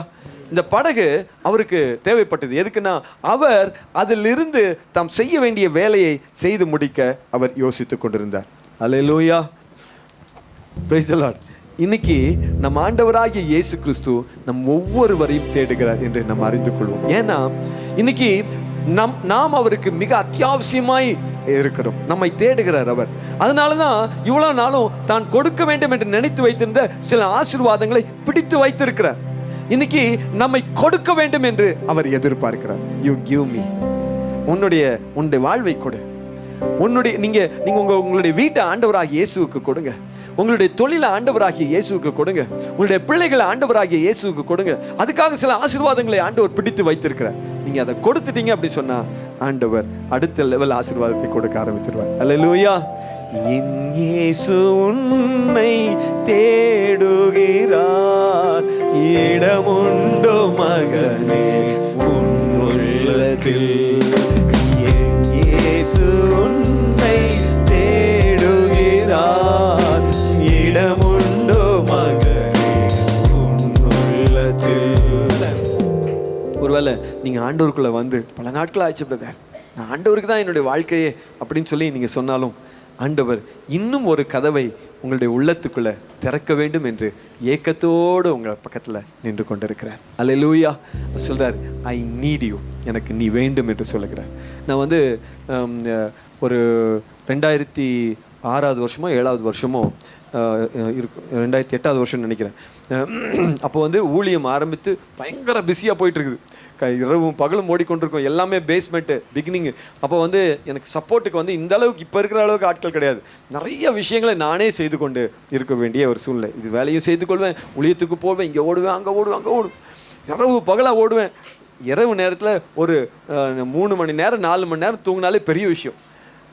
இந்த படகு அவருக்கு தேவைப்பட்டது. எதுக்குன்னா, அவர் அதிலிருந்து தாம் செய்ய வேண்டிய வேலையை செய்து முடிக்க அவர் யோசித்து கொண்டிருந்தார். அல்லேலூயா. Praise the Lord. இன்னைக்கு நம் ஆண்டவராகிய இயேசு கிறிஸ்து நம் ஒவ்வொருவரையும் தேடுகிறார் என்று நாம் அறிந்து கொள்வோம். ஏன்னா இன்னைக்கு நாம் அவருக்கு மிக அத்தியாவசியமாய் இருக்கிறோம். நம்மை தேடுகிறார் அவர். அதனால தான் இவ்வளோ நாளும் தான் கொடுக்க வேண்டும் என்று நினைத்து வைத்திருந்த சில ஆசீர்வாதங்களை பிடித்து வைத்திருக்கிறார். இன்னைக்கு நம்மை கொடுக்க வேண்டும் என்று அவர் எதிர்பார்க்கிறார். You give me. உன்னுடைய வாழ்வை கொடு. நீங்க உங்களுடைய வீட்டை ஆண்டவராகிய இயேசுவுக்கு கொடுங்க. உங்களுடைய தொழிலை ஆண்டவராகிய இயேசுவுக்கு கொடுங்க. உங்களுடைய பிள்ளைகளை ஆண்டவராகிய இயேசுவுக்கு கொடுங்க. அதுக்காக சில ஆசீர்வாதங்களை ஆண்டவர் பிடித்து வைத்திருக்கிறார். நீங்க அதை கொடுத்துட்டீங்க அப்படி சொன்னா ஆண்டவர் அடுத்த லெவல் ஆசீர்வாதத்தை கொடுக்க ஆரம்பிச்சிருவார். அல்லேலூயா. என் இயேசு உன்னை தேடுகிறார், இடமுண்டோ மகனே உன் உள்ளத்தில். என் இயேசு உன்னை தேடுகிறார், இடமுண்டோ மகனே உன் உள்ளத்தில். ஒருவேளை நீங்க ஆண்டவருக்குள்ள வந்து பல நாட்கள் ஆயிடுச்சு பிரதர், நான் ஆண்டவருக்கு தான் என்னுடைய வாழ்க்கையே அப்படின்னு சொல்லி நீங்க சொன்னாலும், ஆண்டவர் இன்னும் ஒரு கதவை உங்களுடைய உள்ளத்துக்குள்ள திறக்க வேண்டும் என்று ஏக்கத்தோடு உங்கள் பக்கத்தில் நின்று கொண்டிருக்கிறார். அல்லேலூயா. சொல்றார், ஐ நீட் யூ, எனக்கு நீ வேண்டும் என்று சொல்லுகிறார். நான் வந்து ஒரு 2006 வருஷமோ 7வது வருஷமோ இருக்கும், 2008வது வருஷம்னு நினைக்கிறேன். அப்போ வந்து ஊழியம் ஆரம்பித்து பயங்கர பிஸியாக போயிட்டு இருக்குது. இரவும் பகலும் ஓடிக்கொண்டிருக்கோம். எல்லாமே பேஸ்மெண்ட்டு பிகினிங்கு. அப்போ வந்து எனக்கு சப்போர்ட்டுக்கு வந்து இந்த அளவுக்கு இப்போ இருக்கிற அளவுக்கு ஆட்கள் கிடையாது. நிறைய விஷயங்களை நானே செய்து கொண்டு இருக்க வேண்டிய ஒரு சூழ்நிலை. இது வேலையும் செய்து கொள்வேன், ஊழியத்துக்கு போவேன், இங்கே ஓடுவேன், அங்கே ஓடுவேன். இரவு பகலாக ஓடுவேன். இரவு நேரத்தில் ஒரு 3 மணி நேரம் 4 மணி நேரம் தூங்கினாலே பெரிய விஷயம்.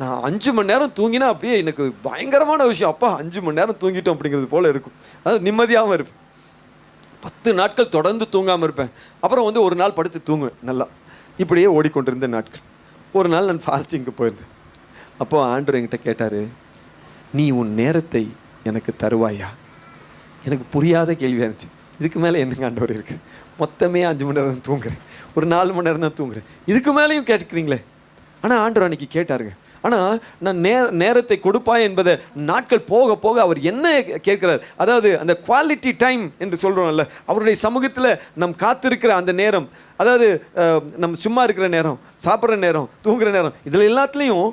நான் 5 மணி நேரம் தூங்கினா அப்படியே எனக்கு பயங்கரமான விஷயம். அப்பா 5 மணி நேரம் தூங்கிட்டோம் அப்படிங்கிறது போல் இருக்கும். அதாவது நிம்மதியாகவும் இருப்பேன். 10 நாட்கள் தொடர்ந்து தூங்காமல் இருப்பேன். அப்புறம் வந்து ஒரு நாள் படுத்து தூங்குவேன் நல்லா. இப்படியே ஓடிக்கொண்டிருந்த நாட்கள். ஒரு நாள் நான் ஃபாஸ்டிங்க்கு போயிருந்தேன். அப்போ ஆண்டவர் என்கிட்ட கேட்டார், நீ உன் நேரத்தை எனக்கு தருவாயா? எனக்கு புரியாத கேள்வியாக இருந்துச்சு. இதுக்கு மேலே என்னங்க ஆண்டவர் இருக்குது? மொத்தமே 5 மணி நேரம் தான் தூங்குறேன், ஒரு 4 மணி நேரம் தான் தூங்குறேன், இதுக்கு மேலேயும் கேட்குறீங்களே. ஆனால் ஆண்டவர் அன்றைக்கி கேட்டாருங்க. ஆனால் நான் நேரத்தை கொடுப்பாய் என்பதை நாட்கள் போக போக அவர் என்ன கேட்கிறார், அதாவது அந்த குவாலிட்டி டைம் என்று சொல்கிறோம்ல, அவருடைய சமூகத்தில் நம் காத்திருக்கிற அந்த நேரம், அதாவது நம்ம சும்மா இருக்கிற நேரம், சாப்பிட்ற நேரம், தூங்குற நேரம், இதில் எல்லாத்துலேயும்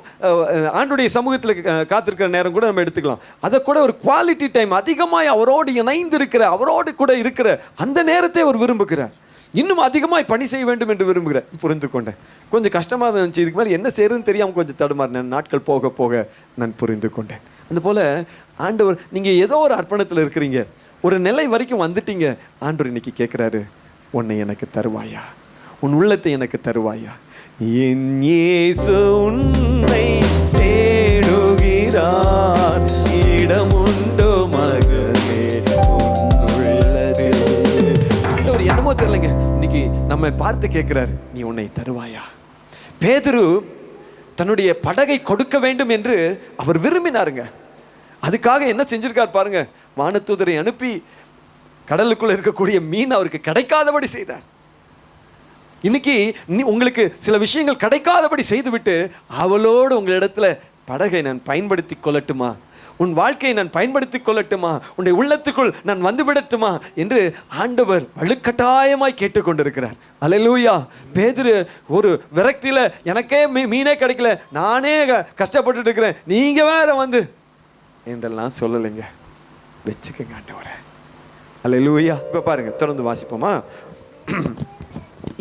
ஆண்டுடைய சமூகத்தில் காத்திருக்கிற நேரம் கூட நம்ம எடுத்துக்கலாம். அதை கூட ஒரு குவாலிட்டி டைம், அதிகமாக அவரோடு இணைந்து இருக்கிற, அவரோடு கூட இருக்கிற அந்த நேரத்தை அவர் விரும்புகிறார். இன்னும் அதிகமாக பணி செய்ய வேண்டும் என்று விரும்புகிறேன். புரிந்து கொண்டேன். கொஞ்சம் கஷ்டமாக இருந்துச்சு. இதுக்கு மேலே என்ன செய்யறதுன்னு தெரியாமல் கொஞ்சம் தடுமாறினேன். நாட்கள் போக போக நான் புரிந்து கொண்டேன். அதுபோல் ஆண்டவர், நீங்கள் ஏதோ ஒரு அர்ப்பணத்தில் இருக்கிறீங்க, ஒரு நிலை வரைக்கும் வந்துட்டீங்க. ஆண்டவர் இன்னைக்கு கேட்குறாரு, உன்னை எனக்கு தருவாயா? உன் உள்ளத்தை எனக்கு தருவாயா? என் இயேசு உன்னை தேடுகிறார், இடமுண்டோ மகனே உன் உள்ளத்தில். ஆண்டவர் என்னமோ தெரியலைங்க, இன்னைக்கு நம்ம பார்த்து கேட்கிறார், நீ உன்னை தருவாயா? பேதுரு தன்னுடைய படகை கொடுக்க வேண்டும் என்று அவர் விரும்பினாருங்க. அதுக்காக என்ன செஞ்சிருக்கார் பாருங்க, வானதூதரை அனுப்பி கடலுக்குள்ள இருக்கக்கூடிய மீன் அவருக்கு கிடைக்காதபடி செய்தார். இன்னைக்கு உங்களுக்கு சில விஷயங்கள் கிடைக்காதபடி செய்துவிட்டு அவளோடு உங்களிடத்துல படகை நான் பயன்படுத்தி கொள்ளட்டுமா, உன் வாழ்க்கையை நான் பயன்படுத்திக் கொள்ளட்டுமா, உன்னுடைய உள்ளத்துக்குள் நான் வந்து விடட்டுமா என்று ஆண்டவர் வலுக்கட்டாயமாய் கேட்டுக்கொண்டிருக்கிறார். அல்லேலூயா. பேதுரு ஒரு விரக்தியில், எனக்கே மீனே கிடைக்கல, நானே கஷ்டப்பட்டு இருக்கிறேன், நீங்க வேற வந்து என்றெல்லாம் சொல்லலைங்க. வச்சுக்கங்க ஆண்டவரே. அல்லேலூயா. இப்போ பாருங்க, தொடர்ந்து வாசிப்போமா?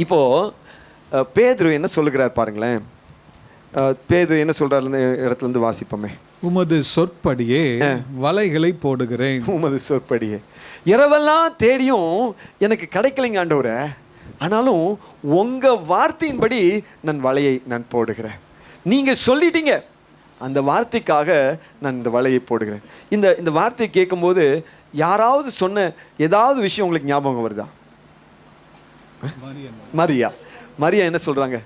இப்போ பேதுரு என்ன சொல்லுகிறார் பாருங்களேன். பேதுரு என்ன சொல்றாரு இடத்துல இருந்து வாசிப்போமே. உமது சொற்படியே வலைகளை போடுகிறேன். உமது சொற்படியே. இரவெல்லாம் தேடியும் எனக்கு கிடைக்கலைங்க ஆண்டவரே, ஆனாலும் உங்க வார்த்தையின்படி நான் வலையை நான் போடுகிறேன். நீங்க சொல்லிட்டீங்க, அந்த வார்த்தைக்காக நான் இந்த வலையை போடுகிறேன். இந்த வார்த்தையை கேட்கும்போது யாராவது சொன்ன ஏதாவது விஷயம் உங்களுக்கு ஞாபகம் வருதா? மரியா என்ன சொல்றாங்க?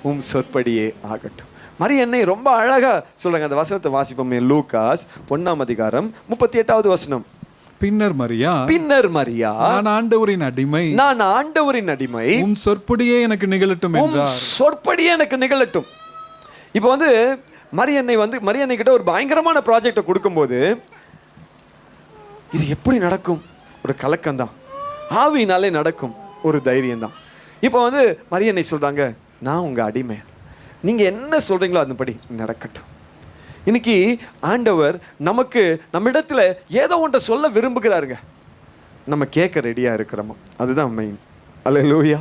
உம் சொற்படியே ஆகட்டும். மரியா என்னை ரொம்ப அழகா சொல்றாங்க. அந்த வசனத்தை வாசிப்போமே. லூகாஸ் 1ஆம் அதிகாரம் 38வது வசனம். பின்னர் மரியா நான் ஆண்டவரின் அடிமை, உம் சொற்படியே எனக்கு நிகழட்டும் என்றார். சொற்படியே எனக்கு நிகழட்டும். இப்போ வந்து மரியன்னை கிட்ட ஒரு பயங்கரமான ப்ராஜெக்டை கொடுக்கும்போது இது எப்படி நடக்கும்? ஒரு கலக்கம்தான். ஆவியினாலே நடக்கும் ஒரு தைரியம் தான். இப்போ வந்து மரியன்னை சொல்றாங்க, நான் உங்க அடிமை, நீங்க என்ன சொல்றீங்களோ அதன்படி நடக்கட்டும். இன்னைக்கு ஆண்டவர் நமக்கு நம்மிடத்துல ஏதோ ஒன்றை சொல்ல விரும்புகிறாருங்க. நம்ம கேட்க ரெடியா இருக்கிறோமா? அதுதான் மெயின். அல்லேலூயா.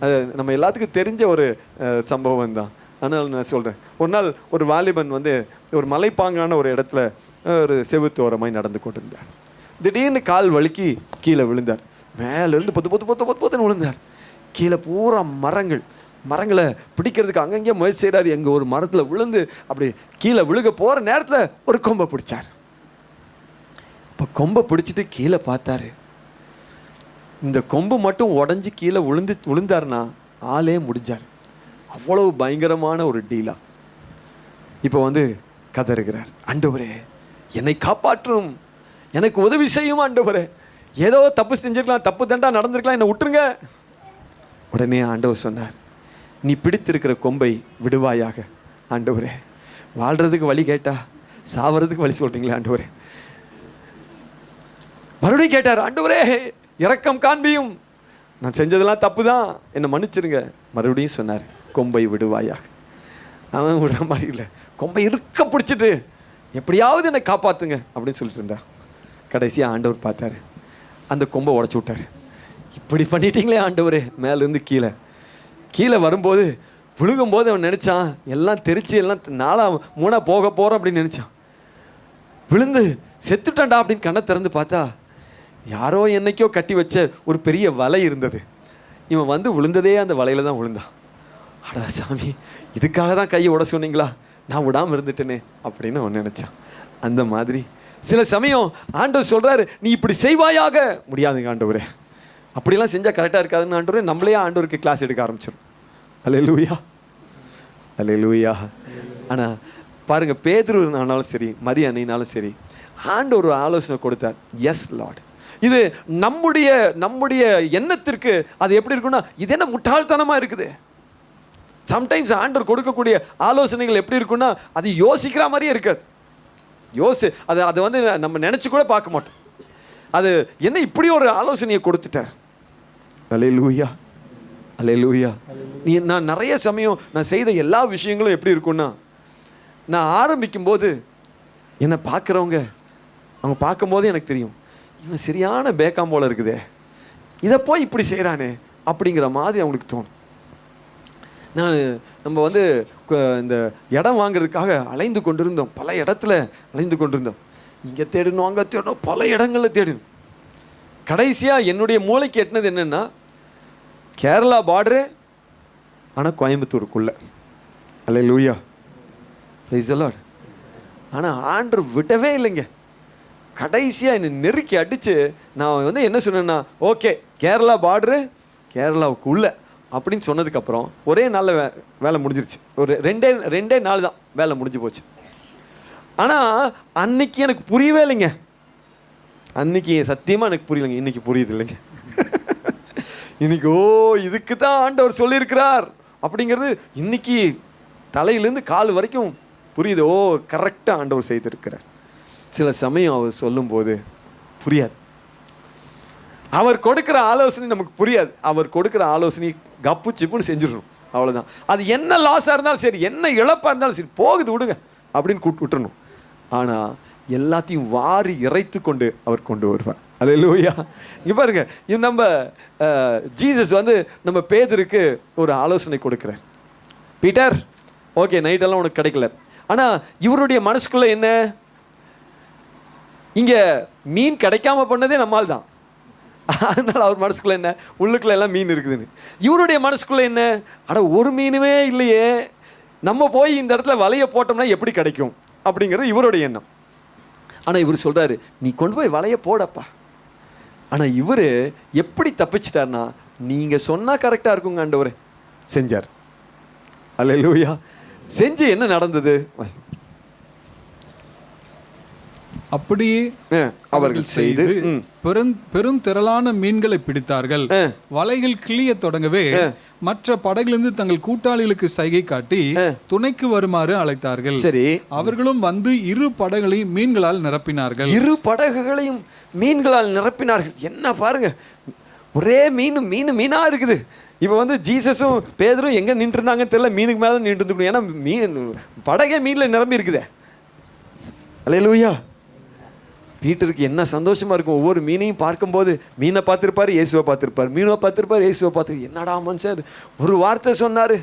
அது நம்ம எல்லாத்துக்கும் தெரிஞ்ச ஒரு சம்பவம் தான். அதனால் நான் சொல்கிறேன். ஒரு நாள் ஒரு வாலிபன் வந்து ஒரு மலைப்பாங்கான ஒரு இடத்துல ஒரு செவுத்தோரமாய் நடந்து கொண்டிருந்தார். திடீர்னு கால் வலிக்கு கீழே விழுந்தார். மேலேருந்து பொத்துன்னு விழுந்தார். கீழே பூரா மரங்களை பிடிக்கிறதுக்கு அங்கங்கே முயற்சி செய்கிறார். எங்கள் ஒரு மரத்தில் விழுந்து அப்படி கீழே விழுக போகிற நேரத்தில் ஒரு கொம்பை பிடிச்சார். இப்போ கொம்பை பிடிச்சிட்டு கீழே பார்த்தாரு. இந்த கொம்பு மட்டும் உடஞ்சி கீழே விழுந்தாருன்னா ஆளே முடிஞ்சார். அவ்வளவு பயங்கரமான ஒரு டீலா. இப்போ வந்து கதறுகிறார், ஆண்டவரே என்னை காப்பாற்றும், எனக்கு உதவி செய்யும் ஆண்டவரே, ஏதோ தப்பு செஞ்சிருக்கலாம், தப்பு தண்டா நடந்திருக்கலாம், என்னை விட்டுருங்க. உடனே ஆண்டவர் சொன்னார், நீ பிடித்திருக்கிற கொம்பை விடுவாயாக. ஆண்டவரே, வாழ்றதுக்கு வழி கேட்டா சாவறதுக்கு வழி சொல்றீங்களே ஆண்டவரே. மறுபடியும் கேட்டார், ஆண்டவரே இரக்கம் காண்பியும், நான் செஞ்சதெல்லாம் தப்பு தான், என்னை மன்னிச்சிருங்க. மறுபடியும் சொன்னார், கொம்பை விடுவாயாக. அவன் விடுற மாதிரி இல்லை, கொம்பை இருக்க பிடிச்சிட்டு எப்படியாவது என்னை காப்பாற்றுங்க அப்படின்னு சொல்லிட்டு இருந்தா. கடைசியாக ஆண்டவர் பார்த்தாரு, அந்த கொம்பை உடச்சி விட்டார். இப்படி பண்ணிட்டீங்களே ஆண்டவரே. மேலேருந்து கீழே வரும்போது விழுகும்போது அவன் நினச்சான், எல்லாம் தெரிச்சு எல்லாம் 4-3 போக போகிறோம் அப்படின்னு நினச்சான். விழுந்து செத்துட்டான்டா அப்படின்னு கண்ணை திறந்து பார்த்தா யாரோ என்னைக்கோ கட்டி வச்ச ஒரு பெரிய வலை இருந்தது. இவன் வந்து விழுந்ததே அந்த வலையில தான் விழுந்தான். அடா சாமி, இதுக்காக தான் கையை விட சொன்னீங்களா, நான் விடாமல் இருந்துட்டேனே அப்படின்னு அவன் நினச்சான். அந்த மாதிரி சில சமயம் ஆண்டவர் சொல்கிறாரு, நீ இப்படி செய்வாயாக. முடியாதுங்க ஆண்டவரே, அப்படிலாம் செஞ்சால் கரெக்டாக இருக்காதுன்னு ஆண்டவரே நம்மளே ஆண்டவருக்கு கிளாஸ் எடுக்க ஆரம்பிச்சிடும். அல்லேலூயா, அல்லேலூயா. ஆனால் பாருங்கள், பேதுரு ஆனாலும் சரி, மரியா அன்னைனாலும் சரி, ஆண்டவர் ஒரு ஆலோசனை கொடுத்தார். எஸ் லார்ட், இது நம்முடைய எண்ணத்திற்கு அது எப்படி இருக்குன்னா, இது என்ன முட்டாள்தனமாக இருக்குது. சம்டைம்ஸ் ஆண்டவர் கொடுக்கக்கூடிய ஆலோசனைகள் எப்படி இருக்குன்னா, அது யோசிக்கிற மாதிரியே இருக்காது. அதை வந்து நம்ம நினச்சி கூட பார்க்க மாட்டோம். அது என்ன இப்படி ஒரு ஆலோசனையை கொடுத்துட்டார். அல்லேலூயா, அல்லேலூயா. நான் நிறைய சமயம் நான் செய்த எல்லா விஷயங்களும் எப்படி இருக்குன்னா, நான் ஆரம்பிக்கும்போது என்னை பார்க்குறவங்க அவங்க பார்க்கும்போது எனக்கு தெரியும், இவன் சரியான பேக்காம் போல இருக்குதே, இதை போய் இப்படி செய்கிறானே அப்படிங்கிற மாதிரி அவங்களுக்கு தோணும். நம்ம வந்து இந்த இடம் வாங்கிறதுக்காக அலைந்து கொண்டிருந்தோம், பல இடத்துல அலைந்து கொண்டிருந்தோம். இங்கே தேடணும், அங்கே தேடணும், பல இடங்களில் தேடணும். கடைசியாக என்னுடைய மூளைக்கு எட்டினது என்னென்னா, கேரளா பார்டரு ஆனால் கோயம்புத்தூருக்குள்ள. அல்லேலூயா, பிரைஸ் தி லார்ட். ஆனால் ஆண்டவர் விடவே இல்லைங்க. கடைசியாக என்னை நெருக்கி அடித்து நான் வந்து என்ன சொன்னேன்னா, ஓகே கேரளா பார்டரு கேரளாவுக்குள்ள அப்படின்னு சொன்னதுக்கப்புறம் ஒரே நாளில் வேலை முடிஞ்சிருச்சு. ஒரு ரெண்டே நாள் தான் வேலை முடிஞ்சு போச்சு. ஆனால் அன்னைக்கு எனக்கு புரியவே இல்லைங்க. அன்னைக்கு சத்தியமாக எனக்கு புரியலைங்க. இன்னைக்கு புரியுது இல்லைங்க. இன்னைக்கு இதுக்கு தான் ஆண்டவர் சொல்லியிருக்கிறார் அப்படிங்கிறது இன்னைக்கு தலையிலேருந்து கால் வரைக்கும் புரியுது. கரெக்டாக ஆண்டவர் செய்திருக்கிறார். சில சமயம் அவர் சொல்லும்போது புரியாது, அவர் கொடுக்குற ஆலோசனை நமக்கு புரியாது. அவர் கொடுக்குற ஆலோசனை கப்பு சிப்புன்னு செஞ்சிடணும், அவ்வளோதான். அது என்ன லாஸாக இருந்தாலும் சரி, என்ன இழப்பாக இருந்தாலும் சரி, போகுது விடுங்க அப்படின்னு விட்டுறணும். ஆனால் எல்லாத்தையும் வாரி இறைத்து கொண்டு அவர் கொண்டு வருவார். அல்லேலூயா. இங்கே பாருங்க, நம்ம ஜீசஸ் வந்து நம்ம பேதுருக்கு ஒரு ஆலோசனை கொடுக்குறார். பீட்டர், ஓகே நைட்டெல்லாம் உனக்கு கிடைக்கல, ஆனால் இவருடைய மனசுக்குள்ளே என்ன, இங்கே மீன் கிடைக்காம பண்ணதே நம்மால் தான். அதனால் அவர் மனசுக்குள்ளே என்ன, உள்ளுக்குள்ள எல்லாம் மீன் இருக்குதுன்னு. இவருடைய மனசுக்குள்ளே என்ன, ஒரு மீனுமே இல்லையே, நம்ம போய் இந்த இடத்துல வலையை போட்டோம்னா எப்படி கிடைக்கும் அப்படிங்கிறது இவருடைய எண்ணம். ஆனால் இவர் சொல்கிறாரு, நீ கொண்டு போய் வலையை போடப்பா. ஆனால் இவர் எப்படி தப்பிச்சிட்டார்னா, நீங்கள் சொன்னால் கரெக்டாக இருக்குங்க ஆண்டவரே. செஞ்சார். அல்லேலூயா. செஞ்சு என்ன நடந்தது? அப்படியே அவர்கள் செய்து பெரும் திரளான மீன்களை பிடித்தார்கள். வலைகள் கிளிய தொடங்கவே மற்ற படகிலிருந்து தங்கள் கூட்டாளிகளுக்கு சைகை காட்டி துணைக்கு வருமாறு அழைத்தார்கள். சரி, அவர்களும் வந்து 2 படகுகளையும் மீன்களால் நிரப்பினார்கள். 2 படகுகளையும் மீன்களால் நிரப்பினார்கள். என்ன பாருங்க, ஒரே மீனா இருக்குது. இப்போ வந்து ஜீசஸும் பேதரும் எங்கே நின்று இருந்தாங்கன்னு தெரியல, மீனுக்கு மேலே நின்று இருந்துக்கணும். ஏன்னா படகே மீனில் நிரம்பி இருக்குதே. அல்லேலூயா. பீட்டருக்கு என்ன சந்தோஷமாக இருக்கும். ஒவ்வொரு மீனையும் பார்க்கும்போது மீனை பார்த்துருப்பார், இயேசுவை பார்த்துருப்பார், மீனை பார்த்துருப்பார், இயேசுவை பார்த்து, என்னடா மனுஷன் அது ஒரு வார்த்தை சொன்னார்.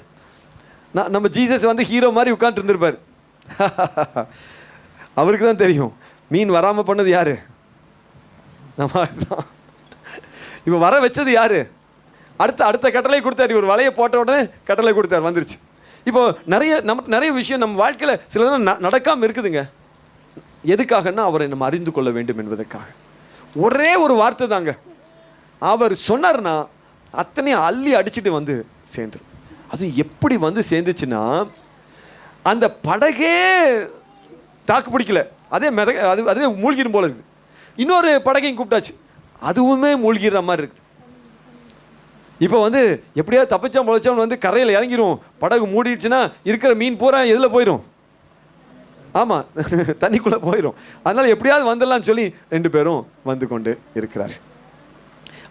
நம்ம ஜீசஸ் வந்து ஹீரோ மாதிரி உட்காந்துட்டு இருந்திருப்பார். அவருக்கு தான் தெரியும் மீன் வராமல் பண்ணது யார், நம்ம தான். இப்போ வர வச்சது யார்? அடுத்த கட்டளை கொடுத்தார். ஒரு வலையை போட்ட உடனே கட்டளை கொடுத்தார், வந்துருச்சு. இப்போ நிறைய விஷயம் நம்ம வாழ்க்கையில் சிலதெல்லாம் நடக்காமல் இருக்குதுங்க. எதுக்காகன்னா அவரை நம்ம அறிந்து கொள்ள வேண்டும் என்பதற்காக. ஒரே ஒரு வார்த்தை தாங்க அவர் சொன்னார்னா அத்தனையும் அள்ளி அடிச்சுட்டு வந்து சேர்ந்துடும். அது எப்படி வந்து சேர்ந்துச்சுன்னா, அந்த படகே தாக்கு பிடிக்கல, அதுவே மூழ்கிடும் போல இருக்குது. இன்னொரு படகையும் கூப்பிட்டாச்சு, அதுவுமே மூழ்கிற மாதிரி இருக்குது. இப்போ வந்து எப்படியாவது தப்பிச்சோம் பொழைச்சோம் வந்து கரையில் இறங்கிடும். படகு மூடிடுச்சுன்னா இருக்கிற மீன் பூரா எதில் போயிடும்? ஆமாம், தண்ணிக்குள்ளே போயிடும். அதனால் எப்படியாவது வந்துடலான்னு சொல்லி 2 பேரும் வந்து கொண்டு இருக்கிறார்.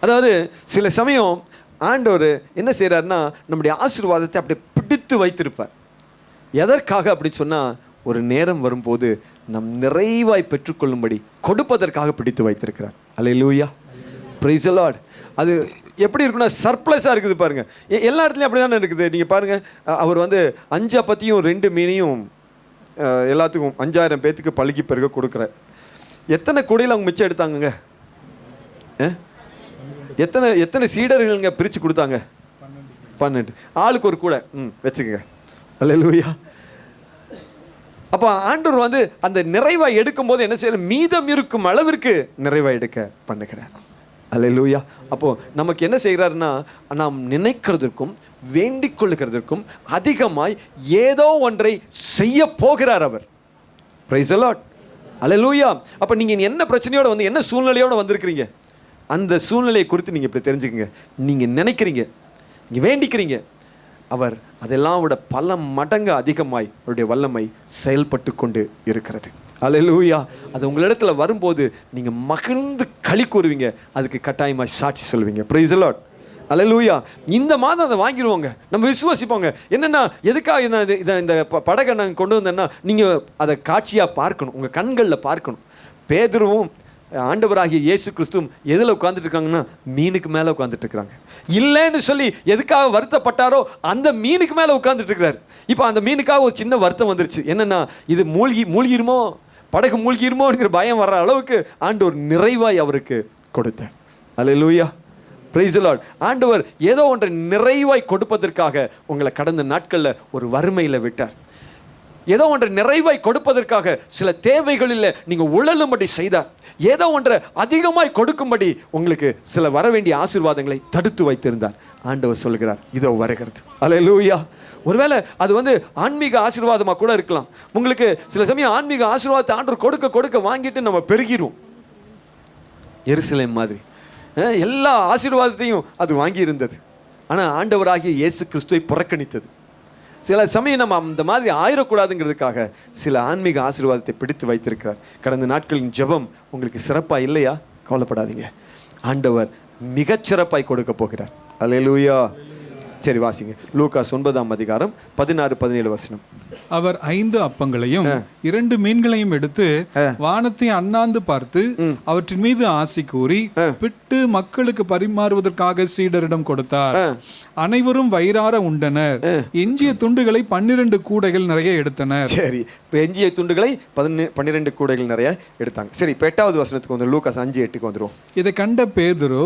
அதாவது சில சமயம் ஆண்டவர் என்ன செய்கிறாருன்னா, நம்முடைய ஆசீர்வாதத்தை அப்படியே பிடித்து வைத்திருப்பார். எதற்காக அப்படின்னு சொன்னால், ஒரு நேரம் வரும்போது நம் நிறைவாய் பெற்றுக்கொள்ளும்படி கொடுப்பதற்காக பிடித்து வைத்திருக்கிறார். அல்லேலூயா, பிரைஸ் தி லார்ட். அது எப்படி இருக்குன்னா சர்ப்ளஸாக இருக்குது பாருங்கள். எல்லா இடத்துலையும் அப்படி தானே இருக்குது. நீங்கள் பாருங்கள், அவர் வந்து 5 அப்பத்தையும் 2 மீனையும் எல்லாத்துக்கும் 5000 பேத்துக்கு பழுகி பிறகு கொடுக்குறார். எத்தனை கூடையில் அவங்க மிச்சம் எடுத்தாங்கங்க? எத்தனை சீடர்களுங்க பிரித்து கொடுத்தாங்க? 12. ஆளுக்கு ஒரு கூடை வச்சுக்கோங்க. அல்லேலூயா. அப்போ ஆண்டவர் வந்து அந்த நிறைவாய் எடுக்கும் போது என்ன செய்யற, மீதம் இருக்கும் அளவிற்கு நிறைவாய் எடுக்க பண்ணுகிறார். அல்லேலூயா. அப்போது நமக்கு என்ன செய்கிறாருன்னா, நாம் நினைக்கிறதுக்கும் வேண்டிக் கொள்ளுகிறதற்கும் அதிகமாய் ஏதோ ஒன்றை செய்ய போகிறார் அவர். Price the Lord. அல்லேலூயா. அப்போ நீங்கள் என்ன பிரச்சனையோடு வந்து என்ன சூழ்நிலையோடு வந்திருக்கிறீங்க, அந்த சூழ்நிலையை குறித்து நீங்கள் இப்படி தெரிஞ்சுக்கங்க. நீங்கள் நினைக்கிறீங்க, நீங்கள் வேண்டிக்கிறீங்க, அவர் அதெல்லாம் விட பல மடங்கு அதிகமாய் அவருடைய வல்லமை செயல்பட்டு கொண்டு இருக்கிறது. அல்லேலூயா. அது உங்களிடத்தில் வரும்போது நீங்கள் மகிழ்ந்து களி கூறுவீங்க, அதுக்கு கட்டாயமாக சாட்சி சொல்லுவீங்க. Praise the Lord. அல்லேலூயா. இந்த மாதம் அதை வாங்கிடுவோங்க, நம்ம விசுவாசிப்போங்க. என்னென்னா, எதுக்காக இந்த படகை நாங்கள் கொண்டு வந்தேன்னா, நீங்கள் அதை காட்சியாக பார்க்கணும், உங்கள் கண்களில் பார்க்கணும். பேதுருவும் ஆண்டவராகிய இயேசு கிறிஸ்துவும் எதில் உட்காந்துட்டு இருக்காங்கன்னா, மீனுக்கு மேலே உட்காந்துட்டு இருக்கிறாங்க. இல்லைன்னு சொல்லி எதுக்காக வருத்தப்பட்டாரோ அந்த மீனுக்கு மேலே உட்காந்துட்டு இருக்கிறார். இப்போ அந்த மீனுக்காக ஒரு சின்ன வருத்தம் வந்துருச்சு. என்னென்னா, இது மூழ்கிருமோ, படகு மூழ்கிருமோங்கிற பயம் வர்ற அளவுக்கு ஆண்டவர் நிறைவாய் அவருக்கு கொடுத்தார். அல்லேலூயா, பிரைஸ் தி லார்ட். ஆண்டவர் ஏதோ ஒன்றை நிறைவாய் கொடுப்பதற்காக உங்களை கடந்த நாட்களில் ஒரு வறுமையில் விட்டார். ஏதோ ஒன்றை நிறைவாய் கொடுப்பதற்காக சில தேவைகளில் நீங்கள் உழலும்படி செய்தார். ஏதோ ஒன்றை அதிகமாய் கொடுக்கும்படி உங்களுக்கு சில வர வேண்டிய ஆசீர்வாதங்களை தடுத்து வைத்திருந்தார். ஆண்டவர் சொல்கிறார், இதோ வருகிறது. அல்லேலூயா. ஒருவேளை அது வந்து ஆன்மீக ஆசீர்வாதமாக கூட இருக்கலாம். உங்களுக்கு சில சமயம் ஆன்மீக ஆசீர்வாதத்தை ஆண்டவர் கொடுக்க கொடுக்க வாங்கிட்டு நம்ம பெருகிரும். எருசலேம் மாதிரி எல்லா ஆசீர்வாதத்தையும் அது வாங்கி இருந்தது. ஆனால் ஆண்டவராகிய இயேசு கிறிஸ்துவை புறக்கணித்தது. சில சமயம் நம்ம அந்த மாதிரி ஆயிடக்கூடாதுங்கிறதுக்காக சில ஆன்மீக ஆசீர்வாதத்தை பிடித்து வைத்திருக்கிறார். கடந்த நாட்களின் ஜெபம் உங்களுக்கு சிறப்பாக இல்லையா? கவலைப்படாதீங்க, ஆண்டவர் மிகச்சிறப்பாய் கொடுக்க போகிறார். அல்லேலூயா. சரி, வாசிங்க. லூக்கா 9:16-17 அவர் 5 அப்பங்களையும் 2 மீன்களையும் எடுத்து வானத்தை அண்ணாந்து பார்த்து அவற்றின் மீது ஆசி கூறி பிட்டு மக்களுக்கு பரிமாறுவதற்காக சீடரிடம் கொடுத்தார். அனைவரும் வயிறார உண்டனர். எஞ்சிய துண்டுகளை 12 கூடைகள் நிறைய எடுத்தனர். சரி, இப்போ எஞ்சிய துண்டுகளை 12 கூடைகள் நிறைய எடுத்தாங்க. சரி, இப்போ 8வது வசனத்துக்கு வந்து லூக்கா 5:8 வந்துரும். இதை கண்ட பேதுரு,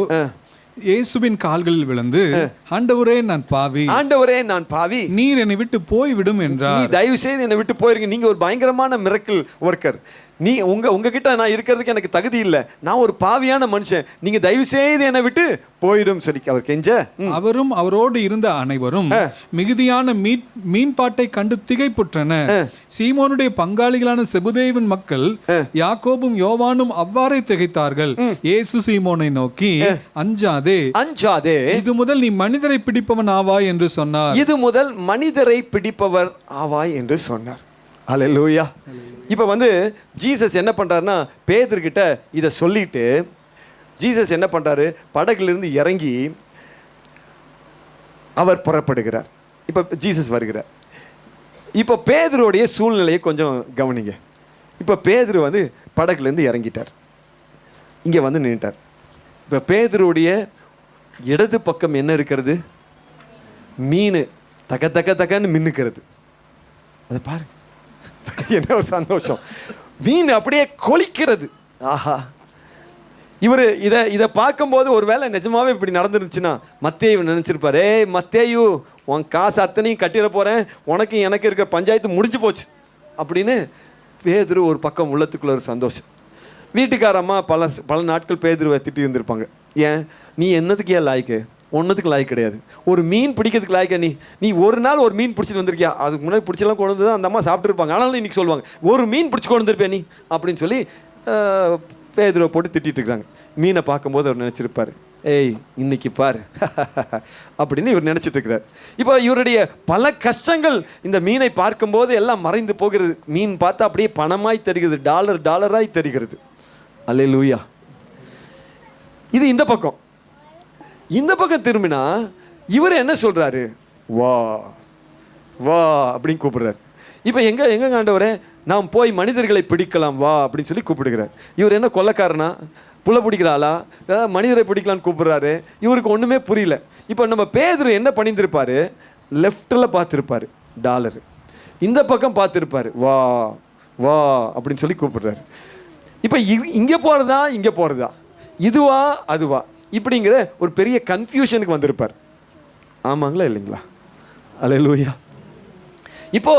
இயேசுவின் கால்களில் விழுந்து, ஆண்டவரே நான் பாவி, ஆண்டவரே நான் பாவி, நீர் என்னை விட்டு போய்விடும் என்றார். நீ தயவு செய்து என்னை விட்டு போயிருங்க. நீங்க ஒரு பயங்கரமான மிரக்கிள் ஒர்க்கர். நீ உங்ககிட்ட நான் இருக்கிறதுக்கு எனக்கு தகுதி இல்லை. நான் ஒரு பாவியான மனுஷன். நீங்க தயவு செய்து என்னை விட்டு போயிடும் சொல்லி அவர் கெஞ்ச, அவரும் அவரோடு இருந்த அனைவரும் மிகுதியான மீன்பாட்டை கண்டு திகைப்புற்றனர். சீமோனுடைய பங்காளிகளான செபுதேவின் மக்கள் யாக்கோபும் யோவானும் அவ்வாறே திகைத்தார்கள். இயேசு சீமோனை நோக்கி, அஞ்சாதே, அஞ்சாதே, இது முதல் நீ மனிதரை பிடிப்பவன் ஆவாய் என்று சொன்னார். இது முதல் மனிதரை பிடிப்பவர் ஆவாய் என்று சொன்னார். அல்லேலூயா. இப்போ ஜீசஸ் என்ன பண்ணுறாருன்னா, பேதுருக்கிட்ட இதை சொல்லிட்டு ஜீசஸ் என்ன பண்ணுறாரு, படகுலேருந்து இறங்கி அவர் புறப்படுகிறார். இப்போ ஜீசஸ் வருகிறார். இப்போ பேதுருடைய சூழ்நிலையை கொஞ்சம் கவனிங்க. இப்போ பேதுரு படகுலேருந்து இறங்கிட்டார், இங்கே நின்றுட்டார். இப்போ பேதுருடைய இடது பக்கம் என்ன இருக்கிறது? மீன் தக்க தக்க தக்கன்னு மின்னுக்கிறது. அதை பாருங்க, என்ன ஒரு சந்தோஷம். மீன் அப்படியே கொளிக்கிறது. ஆஹா, இவர் இதை பார்க்கும்போது ஒருவேளை நிஜமாவே இப்படி நடந்துருச்சுன்னா மத்தேயு நினைச்சிருப்பாரு, ஏய் மத்தேயு, உன் காசு அத்தனையும் கட்டிட போறேன், உனக்கு எனக்கு இருக்கிற பஞ்சாயத்து முடிஞ்சு போச்சு அப்படின்னு பேதுரு ஒரு பக்கம் உள்ளத்துக்குள்ள ஒரு சந்தோஷம். வீட்டுக்காரம்மா பல நாட்கள் பேதுருவை திட்டி இருந்திருப்பாங்க. ஏன் நீ என்னதுக்கு ஏன் லாய்க்கு? ஒன்றுத்துக்கு லாய்க்கு கிடையாது. ஒரு மீன் பிடிக்கிறதுக்கு லாய்க்கா? நீ ஒரு நாள் ஒரு மீன் பிடிச்சிட்டு வந்திருக்கியா? அதுக்கு முன்னாடி பிடிச்செல்லாம் கொண்டு வந்து தான் அந்த அம்மா சாப்பிட்டுருப்பாங்க. ஆனாலும் இன்னைக்கு சொல்லுவாங்க, ஒரு மீன் பிடிச்சி கொண்டு வந்திருப்பியா நீ அப்படின்னு சொல்லி பேதுருவை போட்டு திட்டிட்டு இருக்கிறாங்க. மீனை பார்க்கும்போது அவர் நினச்சிருப்பார், ஏய் இன்னைக்கு பாரு அப்படின்னு இவர் நினச்சிட்டு இருக்கிறார். இப்போ இவருடைய பல கஷ்டங்கள் இந்த மீனை பார்க்கும்போது எல்லாம் மறைந்து போகிறது. மீன் பார்த்தா அப்படியே பணமாய் தெரிகிறது, டாலராய் தெரிகிறது. அல்லேலூயா. இது இந்த பக்கம். இந்த பக்கம் திரும்பினா இவர் என்ன சொல்றாரு? வா வா அப்படின்னு கூப்பிடுறாரு. இப்போ எங்க ஆண்டவரே, நாம் போய் மனிதர்களை பிடிக்கலாம் வா அப்படின்னு சொல்லி கூப்பிடுகிறார். இவர் என்ன கொள்ளைக்காரனா, புள்ள பிடிக்கிறாளா, மனிதரை பிடிக்கலான்னு கூப்பிடுறாரு. இவருக்கு ஒன்றுமே புரியல. இப்போ நம்ம பேதுரு என்ன பண்ணியிருப்பாரு, லெஃப்டில் பார்த்துருப்பாரு டாலர், இந்த பக்கம் பார்த்துருப்பாரு வா வா அப்படின்னு சொல்லி கூப்பிடுறாரு. இப்போ இங்கே போகிறதா இங்கே போகிறதா, இதுவா அதுவா இப்படிங்கிற ஒரு பெரிய கன்ஃபியூஷனுக்கு வந்திருப்பார். ஆமாங்களா இல்லைங்களா? அல்லேலூயா. இப்போ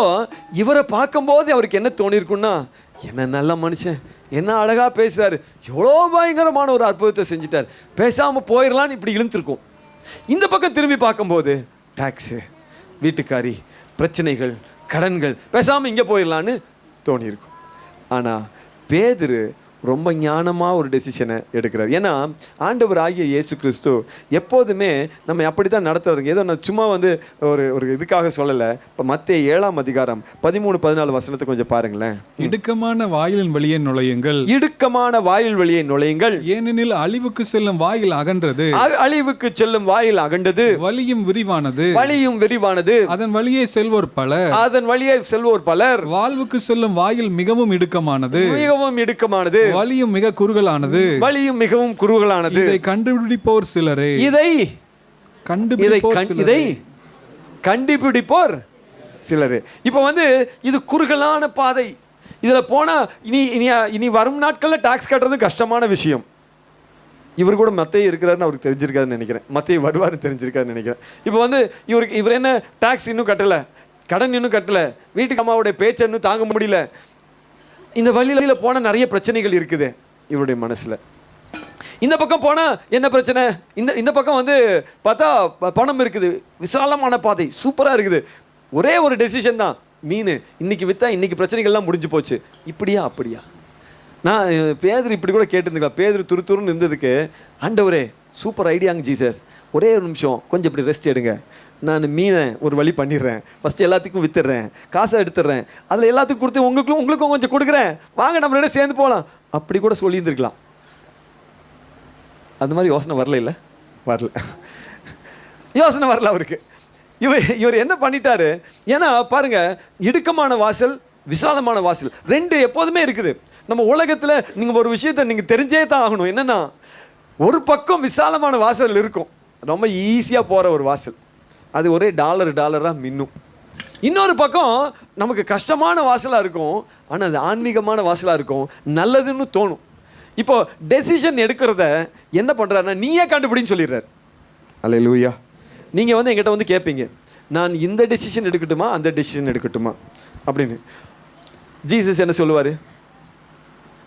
இவரை பார்க்கும்போது அவருக்கு என்ன தோணிருக்குன்னா, என்ன நல்ல மனுஷன், என்ன அழகா பேசுறாரு, எவ்வளோ பயங்கரமான ஒரு அற்புதத்தை செஞ்சுட்டார், பேசாமல் போயிடலான்னு இப்படி இழுத்துருக்கும். இந்த பக்கம் திரும்பி பார்க்கும்போது டாக்ஸு, வீட்டுக்காரி, பிரச்சனைகள், கடன்கள், பேசாமல் இங்கே போயிடலான்னு தோணியிருக்கும். ஆனால் பேதுரு ரொம்ப ஞானமாக ஒரு டெசிஷனை எடுக்கிறார். ஏன்னா ஆண்டவர் ஆகிய இயேசு கிறிஸ்து எப்போதுமே நம்ம அப்படி தான் நடத்துறாருங்க. ஏதோ நான் சும்மா ஒரு இதுக்காக சொல்லலை. இப்போ மத்தேயு 7ஆம் அதிகாரம் 13-14 வசனத்தை கொஞ்சம் பாருங்களேன். இடுக்கமான வாயிலின் வழியே நுழையுங்கள், இடுக்கமான வாயில் வழியே நுழையுங்கள், ஏனெனில் அழிவுக்கு செல்லும் வாயில் அகன்றது, அழிவுக்கு செல்லும் வாயில் அகண்டது, வழியும் விரிவானது, வழியும் விரிவானது, அதன் வழியே செல்வோர் பலர், அதன் வழியே செல்வோர் பலர், வாழ்வுக்கு செல்லும் வாயில் மிகவும் இடுக்கமானது, மிகவும் இடுக்கமானது, வழியும் மிக குறுகலானது, வழியும் மிகவும் குறுகலானது, இதை கண்டுபிடிப்போர் சிலரே, இதை கண்டுபிடிப்போர் சிலரே. இப்போ இது குறுகலான பாதை. இதில் போனால் இனி வரும் நாட்களில் டாக்ஸ் கட்டுறது கஷ்டமான விஷயம். இவர் கூட மத்தேயு இருக்கிறாருன்னு அவருக்கு தெரிஞ்சிருக்காருன்னு நினைக்கிறேன். மத்தேயு வருவாருன்னு தெரிஞ்சிருக்காருன்னு நினைக்கிறேன். இப்போ இவர் என்ன டாக்ஸ் இன்னும் கட்டலை, கடன் இன்னும் கட்டலை, வீட்டுக்கு அம்மாவுடைய பேச்சை இன்னும் தாங்க முடியல. இந்த வழியில் போனால் நிறைய பிரச்சனைகள் இருக்குது இவருடைய மனசில். இந்த பக்கம் போனால் என்ன பிரச்சனை, இந்த பக்கம் பார்த்தா பணம் இருக்குது, விசாலமான பாதை, சூப்பராக இருக்குது. ஒரே ஒரு டெசிஷன் தான், மீன் இன்னைக்கு விற்றா இன்னைக்கு பிரச்சனைகள்லாம் முடிஞ்சு போச்சு. இப்படியா அப்படியா? நான் பேதுரு இப்படி கூட கேட்டுருந்துக்கலாம். பேதுரு துருத்துருன்னு இருந்ததுக்கு, ஆண்டவரே சூப்பர் ஐடியாங்க ஜீசஸ், ஒரே ஒரு நிமிஷம் கொஞ்சம் இப்படி ரெஸ்ட் எடுங்க, நான் மீனை ஒரு வழி பண்ணிடுறேன், ஃபஸ்ட்டு எல்லாத்துக்கும் வித்துடுறேன், காசை எடுத்துடுறேன், அதில் எல்லாத்துக்கும் கொடுத்து உங்களுக்கும் கொஞ்சம் கொடுக்குறேன், வாங்க நம்ம ரெண்டு சேர்ந்து போகலாம் அப்படி கூட சொல்லியிருந்துருக்கலாம். அந்த மாதிரி யோசனை வரல யோசனை வரல அவருக்கு. இவர் என்ன பண்ணிட்டாரு? ஏன்னா பாருங்க, இடுக்கமான வாசல், விசாலமான வாசல், ரெண்டு எப்போதுமே இருக்குது நம்ம உலகத்தில். நீங்கள் ஒரு விஷயத்தை நீங்கள் தெரிஞ்சே தான் ஆகணும். என்னென்னா, ஒரு பக்கம் விசாலமான வாசல் இருக்கும், ரொம்ப ஈஸியாக போகிற ஒரு வாசல், அது ஒரே டாலராக மின்னும். இன்னொரு பக்கம் நமக்கு கஷ்டமான வாசலாக இருக்கும், ஆனால் அது ஆன்மீகமான வாசலாக இருக்கும், நல்லதுன்னு தோணும். இப்போ டெசிஷன் எடுக்கிறத என்ன பண்ணுறாருன்னா நீயே கண்டுபிடின்னு சொல்லிடுறாரு. அல்லேலூயா. நீங்கள் வந்து என்கிட்ட வந்து கேட்பீங்க, நான் இந்த டெசிஷன் எடுக்கட்டுமா அந்த டெசிஷன் எடுக்கட்டுமா அப்படின்னு. ஜீசஸ் என்ன சொல்லுவார்?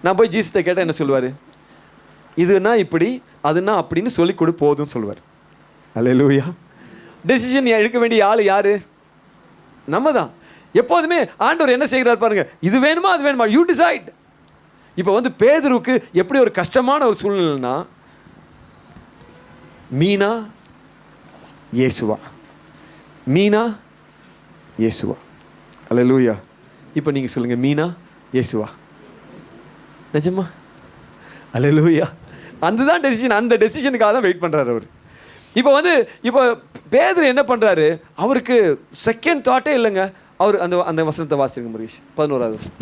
நான் போய் ஜீசஸ்கிட்ட கேட்டால் என்ன சொல்லுவார்? இதுனா இப்படி அதுனா அப்படின்னு சொல்லி கொடு போதும்னு சொல்லுவார். அல்லேலூயா. டெசிஷன் எடுக்க வேண்டிய ஆள் யார்? நம்ம தான். எப்போதுமே ஆண்டவர் என்ன செய்கிறார் பாருங்க, இது வேணுமா அது வேணுமா, யூ டிசைட். இப்போ வந்து பேதுருக்கு எப்படி ஒரு கஷ்டமான ஒரு சூழ்நிலைன்னா, மீனா இயேசுவா, மீனா இயேசுவா. அல்லேலூயா. இப்போ நீங்கள் சொல்லுங்கள், மீனா இயேசுவா? நிஜமா? அல்லேலூயா. அதுதான் டெசிஷன். அந்த டெசிஷனுக்காக தான் வெயிட் பண்ணுறாரு அவர். இப்போ பேதுரு என்ன பண்ணுறாரு? அவருக்கு செகண்ட் தாட்டே இல்லைங்க. அவர் அந்த வசனத்தை வாசிங்க முருகேஷ், 11வது வசனம்.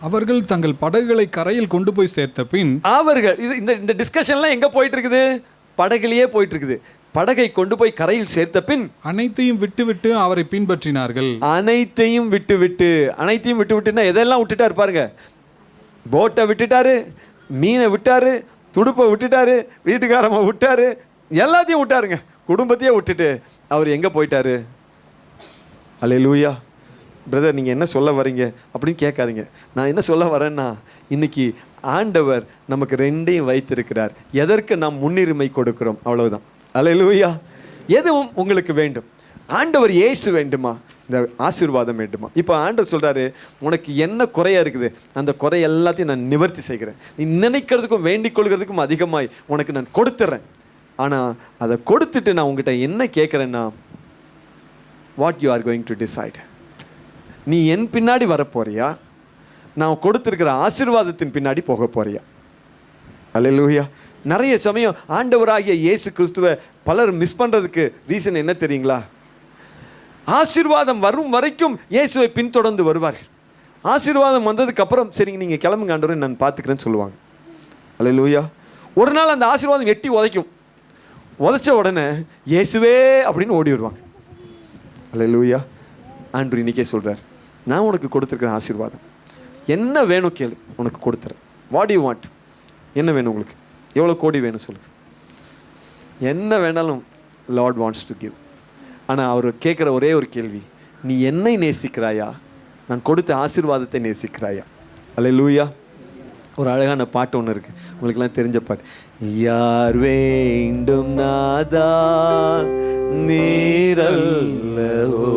அவர்கள் தங்கள் படகுகளை கரையில் கொண்டு போய் சேர்த்த பின், அவர்கள் இந்த டிஸ்கஷன்லாம் எங்கே போயிட்டு இருக்குது? படகுலையே போயிட்டு இருக்குது. படகை கொண்டு போய் கரையில் சேர்த்த பின் அனைத்தையும் விட்டுவிட்டு அவரை பின்பற்றினார்கள். அனைத்தையும் விட்டுவிட்டுன்னா எதெல்லாம் விட்டுட்டாரு பாருங்க. போட்டை விட்டுட்டாரு, மீனை விட்டாரு, துடுப்பை விட்டுட்டாரு, வீட்டுக்காரம்மா விட்டாரு, எல்லாத்தையும் விட்டாருங்க. குடும்பத்தையே விட்டுட்டு அவர் எங்கே போயிட்டாரு? அல்லேலூயா. பிரதர் நீங்கள் என்ன சொல்ல வரீங்க அப்படின்னு கேட்காதீங்க. நான் என்ன சொல்ல வரேன்னா, இன்னைக்கு ஆண்டவர் நமக்கு ரெண்டையும் வைத்திருக்கிறார். எதற்கு நாம் முன்னுரிமை கொடுக்கிறோம், அவ்வளவுதான். அல்லேலூயா. எதுவும் உங்களுக்கு வேண்டும். ஆண்டவர் இயேசு வேண்டுமா, இந்த ஆசீர்வாதம் வேண்டுமா? இப்போ ஆண்டவர் சொல்கிறாரு, உனக்கு என்ன குறையா இருக்குது அந்த குறை எல்லாத்தையும் நான் நிவர்த்தி செய்கிறேன். நீ நினைக்கிறதுக்கும் வேண்டிக் கொள்கிறதுக்கும் அதிகமாய் உனக்கு நான் கொடுத்துட்றேன். ஆனால் அதை கொடுத்துட்டு நான் உங்ககிட்ட என்ன கேட்குறேன்னா, what you are going to decide. நீ என் பின்னாடி வரப்போறியா, நான் கொடுத்துருக்கிற ஆசீர்வாதத்தின் பின்னாடி போக போறியா? அல்லேலூயா. நிறைய சமயம் ஆண்டவராகிய இயேசு கிறிஸ்துவை பலர் மிஸ் பண்ணுறதுக்கு ரீசன் என்ன தெரியுங்களா? ஆசீர்வாதம் வரும் வரைக்கும் இயேசுவை பின்தொடர்ந்து வருவார்கள். ஆசீர்வாதம் வந்ததுக்கு அப்புறம் சரிங்க நீங்கள் கிளம்புங்க ஆண்டவரே நான் பார்த்துக்கிறேன்னு சொல்லுவாங்க. அல்லேலூயா. ஒரு நாள் அந்த ஆசீர்வாதம் எட்டி உதைக்கும். உதைச்ச உடனே இயேசுவே அப்படின்னு ஓடி வருவாங்க. அல்லேலூயா. ஆண்டவர் இன்னைக்கே சொல்கிறார், நான் உனக்கு கொடுத்துருக்கிறேன் ஆசீர்வாதம். என்ன வேணும் கேளு, உனக்கு கொடுத்துறேன். What you want? என்ன வேணும் உங்களுக்கு? எவ்வளோ கோடி வேணும் சொல்லுங்க. என்ன வேணாலும் லார்ட் வாண்ட்ஸ் டு கிவ். ஆனால் அவர் கேட்குற ஒரே ஒரு கேள்வி, நீ என்னை நேசிக்கிறாயா, நான் கொடுத்த ஆசீர்வாதத்தை நேசிக்கிறாயா? அல்லேலூயா. ஒரு அழகான பாட்டு ஒன்று இருக்குது, உங்களுக்கெல்லாம் தெரிஞ்ச பாட்டு. யார் வேண்டும் நாதா நீரல்லவோ,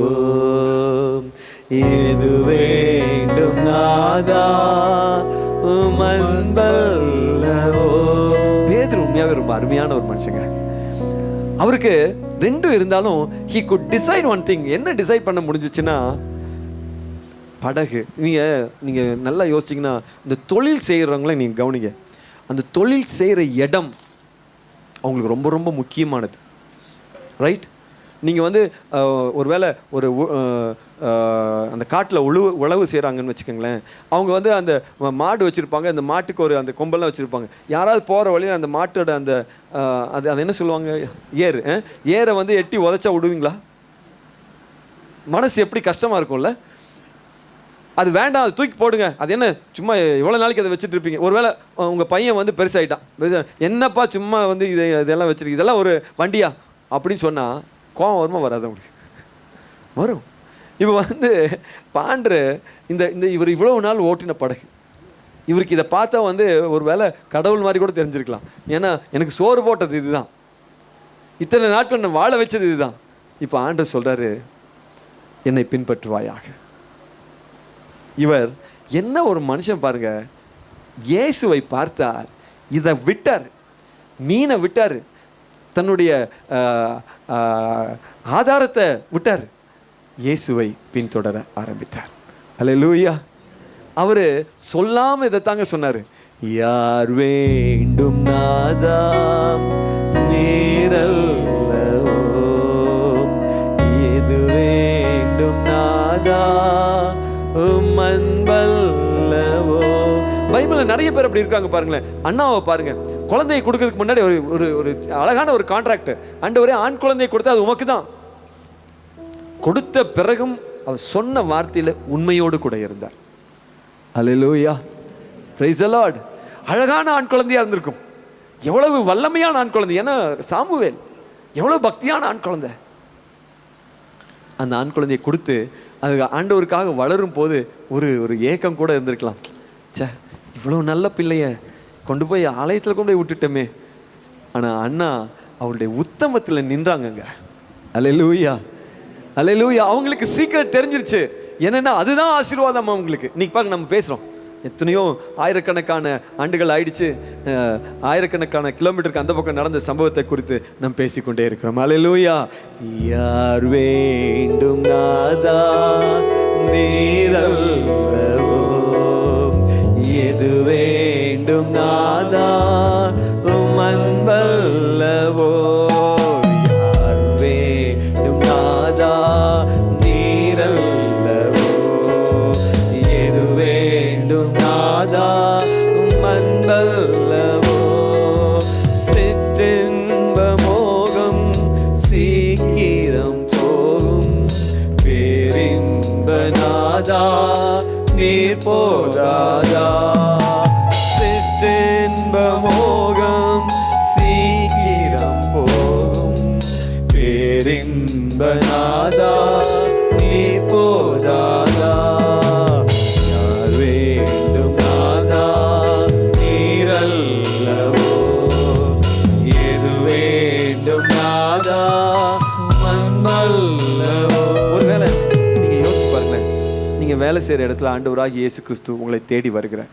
எது வேண்டும் நாதா உமன்பல்லவோ. பேதுரு உண்மையாகவே ரொம்ப அருமையான ஒரு மனுஷங்க. அவருக்கு ரெண்டும் இருந்தாலும் he could decide one thing. என்ன டிசைட் பண்ண முடிஞ்சிச்சுன்னா, படகு. நீங்கள் நல்லா யோசிச்சிங்கன்னா, இந்த தொழில் செய்கிறவங்கள நீங்கள் கவனிங்க. அந்த தொழில் செய்கிற இடம் அவங்களுக்கு ரொம்ப ரொம்ப முக்கியமானது. ரைட்? நீங்கள் வந்து ஒரு வேளை ஒரு அந்த காட்டில் உழவு செய்கிறாங்கன்னு வச்சுக்கோங்களேன். அவங்க வந்து அந்த மாடு வச்சுருப்பாங்க, அந்த மாட்டுக்கு ஒரு அந்த கொம்பெல்லாம் வச்சுருப்பாங்க. யாராவது போகிற வழியில் அந்த மாட்டோட அந்த அது என்ன சொல்லுவாங்க, ஏரை வந்து எட்டி உதைச்சா விடுவீங்களா? மனசு எப்படி கஷ்டமாக இருக்கும்ல. அது வேண்டாம், அது தூக்கி போடுங்க, அது என்ன சும்மா எவ்வளோ நாளைக்கு அதை வச்சுட்டு இருப்பீங்க. ஒருவேளை உங்கள் பையன் வந்து பெருசாகிட்டான், என்னப்பா சும்மா வந்து இதெல்லாம் வச்சுருக்கு, இதெல்லாம் ஒரு வண்டியா அப்படின்னு சொன்னால் கோவம் வருமா வராது? உங்களுக்கு வரும். இப்போ வந்து பாண்டரு இந்த இவர் இவ்வளோ நாள் ஓட்டின படகு, இவருக்கு இதை பார்த்தா வந்து ஒரு வேளை கடவுள் மாதிரி கூட தெரிஞ்சிருக்கலாம். ஏன்னா எனக்கு சோறு போட்டது இதுதான், இத்தனை நாட்கள் நான் வாழ வச்சது இதுதான். இப்போ ஆண்டவர் சொல்கிறாரு, என்னை பின்பற்றுவாயாக. இவர் என்ன ஒரு மனுஷன் பாருங்க. இயேசுவை பார்த்தார், இதை விட்டார், மீனை விட்டார், தன்னுடைய ஆதாரத்தை விட்டார், இயேசுவை பின்தொடர ஆரம்பித்தார். அல்லேலூயா. அவர் சொல்லாமல் இதை தாங்க சொன்னார், யார் வேண்டும் நாதா நீரல்லவோ, எது வேண்டும் நாதா உம்மன்பல்லவோ. பைபிளில் நிறைய பேர் அப்படி இருக்காங்க பாருங்களேன். அண்ணாவை பாருங்க, குழந்தையை கொடுக்கறதுக்கு முன்னாடி ஒரு ஒரு அழகான ஒரு கான்ட்ராக்ட். ஆண்டவரே ஆண் குழந்தையை கொடுத்தா அது உமக்கு தான். கொடுத்த பிறகும் அவர் சொன்ன வார்த்தையில் உண்மையோடு கூட இருந்தார். அல்லேலூயா. Praise the Lord. அழகான ஆண் குழந்தையா இருந்திருக்கும். எவ்வளவு வல்லமையான ஆண் குழந்தை. ஏன்னா சாமுவேல் எவ்வளவு பக்தியான ஆண் குழந்தை. அந்த ஆண் குழந்தையை கொடுத்து அது ஆண்டவருக்காக வளரும் போது ஒரு ஏக்கம் கூட இருந்திருக்கலாம். சே, இவ்வளோ நல்ல பிள்ளைய கொண்டு போய் ஆலயத்தில் கொண்டு போய் விட்டுட்டோமே. ஆனால் அண்ணா அவருடைய உத்தமத்தில் நின்றாங்கங்க. அல்லேலூயா, அல்லேலூயா. அவங்களுக்கு சீக்கிரம் தெரிஞ்சிருச்சு என்னென்னா அதுதான் ஆசீர்வாதம் அவங்களுக்கு. இன்னைக்கு பாருங்க, நம்ம பேசுகிறோம், எத்தனையோ ஆயிரக்கணக்கான ஆண்டுகள் ஆயிடுச்சு, ஆயிரக்கணக்கான கிலோமீட்டருக்கு அந்த பக்கம் நடந்த சம்பவத்தை குறித்து நாம் பேசிக்கொண்டே இருக்கிறோம். அல்லேலூயா. யார் வேண்டும் நாதா நீரல்லவோ, எது வேண்டும் நாதா உம் அன்பல்லவோ. யார் வேண்டும் நாதா நீரல்லவோ, எது வேண்டும் நாதா உம் அன்பல்லவோ. சிற்றின்ப மோகம் சீக்கிரம் போகும், பேரின்ப நாதா நீர் போதாதா. சிற்றின்ப மோகம் சீக்கிரம் போகும், பேரின்ப நாதா நீர் போதாதா. யார் வேண்டும் நாதா நீரல்லவோ, எது வேண்டும் நாதா மண்மல்லவோ. ஒருவேளை நீங்க யோசிச்சு பாருங்களேன், நீங்க வேலை செய்யற இடத்துல ஆண்டவராகிய இயேசு கிறிஸ்து உங்களை தேடி வருகிறார்.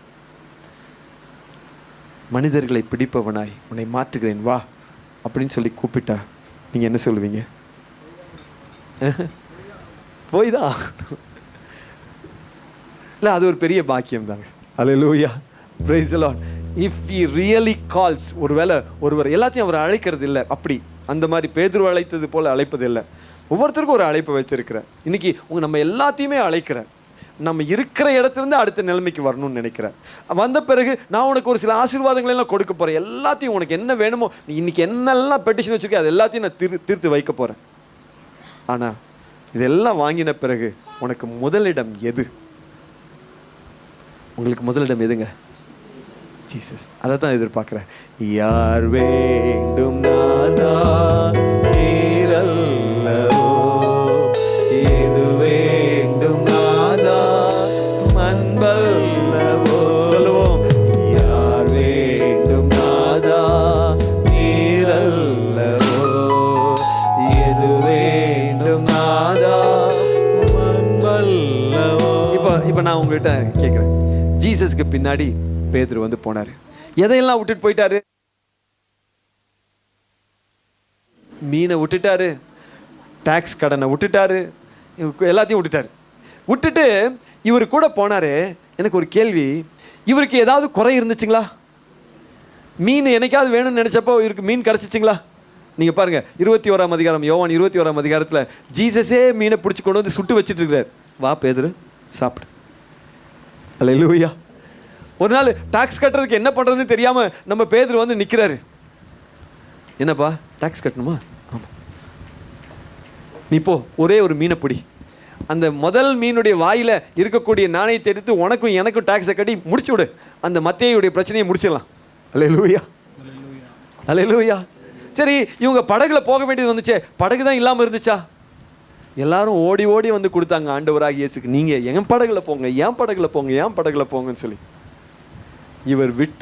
மனிதர்களை பிடிப்பவனாய் உன்னை மாற்றுகிறேன் வா அப்படின்னு சொல்லி கூப்பிட்டா நீங்க என்ன சொல்லுவீங்க? போய்தான் இல்லை, அது ஒரு பெரிய பாக்கியம் தாங்க. அல்லேலூயா, praise the Lord. If he really calls, ஒருவேளை ஒருவர் எல்லாத்தையும் அவர் அழைக்கிறது இல்லை, அப்படி அந்த மாதிரி பேதுரு அழைத்தது போல அழைப்பது இல்லை. ஒவ்வொருத்தருக்கும் ஒரு அழைப்பை வச்சிருக்கிறார். இன்னைக்கு நம்ம எல்லாத்தையுமே அழைக்கிறார். நம்ம இருக்கிற இடத்துலேருந்து அடுத்த நிலைமைக்கு வரணும்னு நினைக்கிறேன். வந்த பிறகு நான் உனக்கு ஒரு சில ஆசீர்வாதங்களை எல்லாம் கொடுக்க போகிறேன். எல்லாத்தையும் உனக்கு என்ன வேணுமோ, நீ இன்னைக்கு என்னெல்லாம் பெட்டிஷன் வச்சுக்க அது எல்லாத்தையும் நான் தீர்த்து வைக்க போகிறேன். ஆனால் இதெல்லாம் வாங்கின பிறகு உனக்கு முதலிடம் எது? உங்களுக்கு முதலிடம் எதுங்க? ஜீசஸ். அதை தான் எதிர்பார்க்குறேன். யார் வேண்டும் நாதா நீரல்லவோ, எது வேண்டும் நாதா மண்பல்லவோ. சொல்லுவோம், யார் வேண்டும் நாதா நீரல்லவோ, எது வேண்டும் நாதா மண்பல்லவோ. இப்போ நான் உங்ககிட்ட கேட்குறேன், ஜீசஸ்க்கு பின்னாடி பேதுரு வந்து போனாரு. எதையெல்லாம் விட்டுட்டு போயிட்டாரு? மீனை விட்டுட்டாரு, டாக்ஸ் கடனை விட்டுட்டாரு, எல்லாத்தையும் விட்டுட்டாரு. விட்டுட்டு இவர் கூட போனாரு. எனக்கு ஒரு கேள்வி, இவருக்கு ஏதாவது குறை இருந்துச்சுங்களா? மீன் என்னைக்காவது வேணும்னு நினைச்சப்போ இவருக்கு மீன் கிடச்சிச்சிங்களா? நீங்கள் பாருங்க, 21ஆம் அதிகாரம், யோவான் 21ஆம் அதிகாரத்தில் ஜீசஸே மீனை பிடிச்சி கொண்டு வந்து சுட்டு வச்சுட்டு இருக்கிறார். வா பேதுரு சாப்பிடு. அல்லேலூயா. ஒரு நாள் டாக்ஸ் கட்டுறதுக்கு என்ன பண்ணுறதுன்னு தெரியாமல் நம்ம பேதுரு வந்து நிற்கிறாரு. என்னப்பா டாக்ஸ் கட்டணுமா? ஆமாம். நீ போ, ஒரே ஒரு மீனை பிடி. அந்த முதல் மீனுடைய வாயில் இருக்கக்கூடிய நாணயத்தை எடுத்து உனக்கும் எனக்கும் டாக்ஸை கட்டி முடிச்சு விடு. அந்த மத்தேயுடைய பிரச்சனையை முடிச்சிடலாம். அல்லேலூயா, அல்லேலூயா. சரி, இவங்க படகுல போக வேண்டியது வந்துச்சே, படகு தான் இல்லாமல் இருந்துச்சா? எல்லாரும் ஓடி ஓடி வந்து கொடுத்தாங்க ஆண்டவராகிய இயேசுக்கு, நீங்கள் என் படகுல போங்க, ஏன் படகுல போங்க, ஏன் படகுல போங்கன்னு சொல்லி. இவர் விட்ட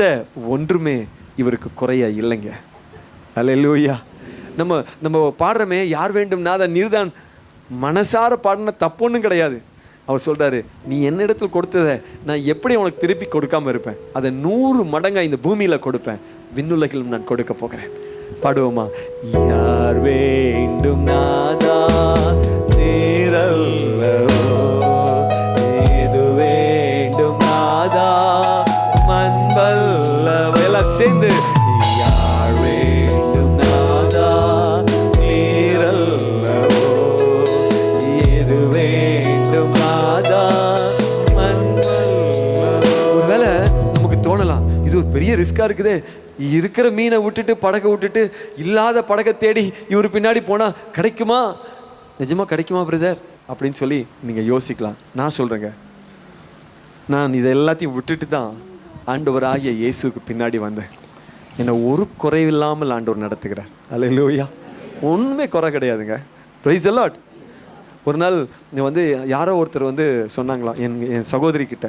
ஒன்றுமே இவருக்கு குறைய இல்லைங்க. அல்லேலூயா. நம்ம பாடுறமே, யார் வேண்டும் நாதா நீர்தான், மனசார பாடின தப்பொன்னும் கிடையாது. அவர் சொல்றாரு, நீ என்னிடத்தில் கொடுத்ததை நான் எப்படி உனக்கு திருப்பி கொடுக்காம இருப்பேன்? அதை 100 மடங்கா இந்த பூமியில கொடுப்பேன், விண்ணுலகிலும் நான் கொடுக்க போகிறேன். பாடுவோமா? யார் வேண்டும் நாதா நீரல்லவோ, எது வேண்டும் நாதா மண்பல்லவோ. எல்லாம் சேர்ந்து, யார் வேண்டும் நாதா நீரல்லவோ, எது வேண்டும் நாதா மண்பல்லவோ. ஒருவேளை நமக்கு தோணலாம், இது ஒரு பெரிய ரிஸ்கா இருக்குதே, இருக்கிற மீனை விட்டுட்டு படகை விட்டுட்டு இல்லாத படகை தேடி இவர் பின்னாடி போனா கிடைக்குமா? நிஜமா கிடைக்குமா பிரதர் அப்படின்னு சொல்லி நீங்க யோசிக்கலாம். நான் சொல்றேங்க, நான் இதை எல்லாத்தையும் விட்டுட்டு தான் ஆண்டவராகிய இயேசுக்கு பின்னாடி வந்தேன். என்னை ஒரு குறைவில்லாமல் ஆண்டவர் நடத்துகிறார். அல்லேலூயா. ஒன்றுமே குறை கிடையாதுங்க. Price the Lord. ஒரு நாள் வந்து யாரோ ஒருத்தர் வந்து சொன்னாங்களாம் என் சகோதரி கிட்ட,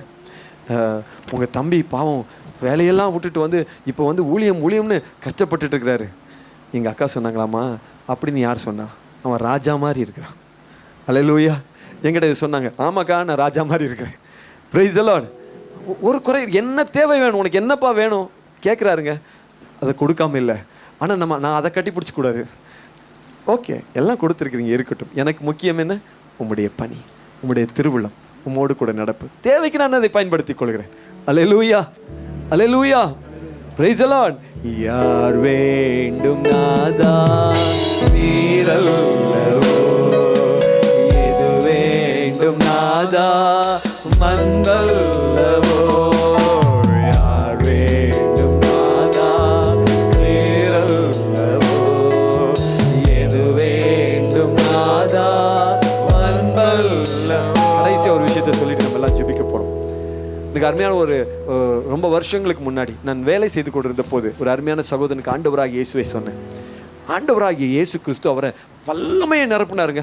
உங்கள் தம்பி பாவம் வேலையெல்லாம் விட்டுட்டு வந்து இப்போ வந்து ஊழியம்னு கஷ்டப்பட்டுட்டு இருக்கிறாரு. எங்கள் அக்கா சொன்னாங்களாம்மா, அப்படின்னு யார் சொன்னா? அவன் ராஜா மாதிரி இருக்கிறான். அல்லேலூயா. என்கிட்ட இது சொன்னாங்க. ஆமாக்கா, நான் ராஜா மாதிரி இருக்கிறேன். Price the Lord. ஒரு குறை, என்ன தேவை வேணும், உனக்கு என்னப்பா வேணும் கேட்குறாருங்க. அதை கொடுக்காம இல்லை. ஆனால் நான் அதை கட்டி பிடிச்சக்கூடாது. ஓகே, எல்லாம் கொடுத்துருக்குறீங்க, இருக்கட்டும். எனக்கு முக்கியம் என்ன? உம்முடைய பணி, உம்முடைய திருவிழம், உம்மோடு கூட நடப்பு. தேவைக்கு நான் அதை பயன்படுத்திக் கொள்கிறேன். அல்லேலூயா, அல்லேலூயா. Praise the Lord. யார் வேண்டும் நாதா நீரல்லவோ, எது வேண்டும் நாதா மன்னல்லவோ, யார் வேண்டும் நாதா நீரல்லவோ, எது வேண்டும் நாதா மன்னல்லவோ. கடைசி ஒரு விஷயத்தை சொல்லிட்டு நம்ம எல்லாம் ஜெபிக்க போறோம். எனக்கு அருமையான ஒரு ரொம்ப வருஷங்களுக்கு முன்னாடி நான் வேலை செய்து கொண்டிருந்த போது ஒரு அருமையான சகோதரனுக்கு ஆண்டவராகிய இயேசுவை சொன்னேன். ஆண்டவராகிய இயேசு கிறிஸ்து அவரை வல்லமையை நிரப்பினாருங்க.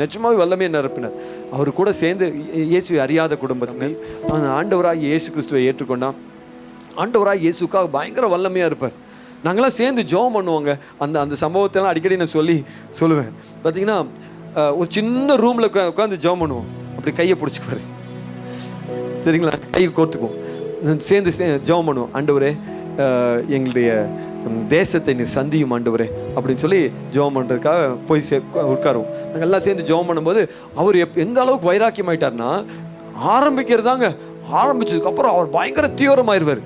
நிஜமாவே வல்லமையை நிரப்பினார். அவர் கூட சேர்ந்து இயேசுவை அறியாத குடும்பத்தினர் அந்த ஆண்டவராகிய இயேசு கிறிஸ்துவை ஏற்றுக்கொண்டான். ஆண்டவராகிய இயேசுக்காக பயங்கர வல்லமையாக இருப்பார். நாங்களாம் சேர்ந்து ஜெபம் பண்ணுவோங்க. அந்த சம்பவத்தெல்லாம் அடிக்கடி நான் சொல்லுவேன். பார்த்தீங்கன்னா ஒரு சின்ன ரூமில் உட்காந்து ஜெபம் பண்ணுவோம். அப்படி கையை பிடிச்சிக்குவார், சரிங்களா? கையை கோர்த்துக்குவோம், சேர்ந்து ஜெபம் பண்ணுவோம். ஆண்டவரே, எங்களுடைய தேசத்தை நீர் சந்தியும் ஆண்டவரே அப்படின்னு சொல்லி ஜெபம் பண்ணுறதுக்காக போய் உட்காருவோம். நாங்கள் எல்லாம் சேர்ந்து ஜெபம் பண்ணும்போது அவர் எந்த அளவுக்கு வைராக்கியம் ஆயிட்டார்னா, ஆரம்பிக்கிறதாங்க, ஆரம்பிச்சதுக்கப்புறம் அவர் பயங்கர தீவிரமாயிருவார்.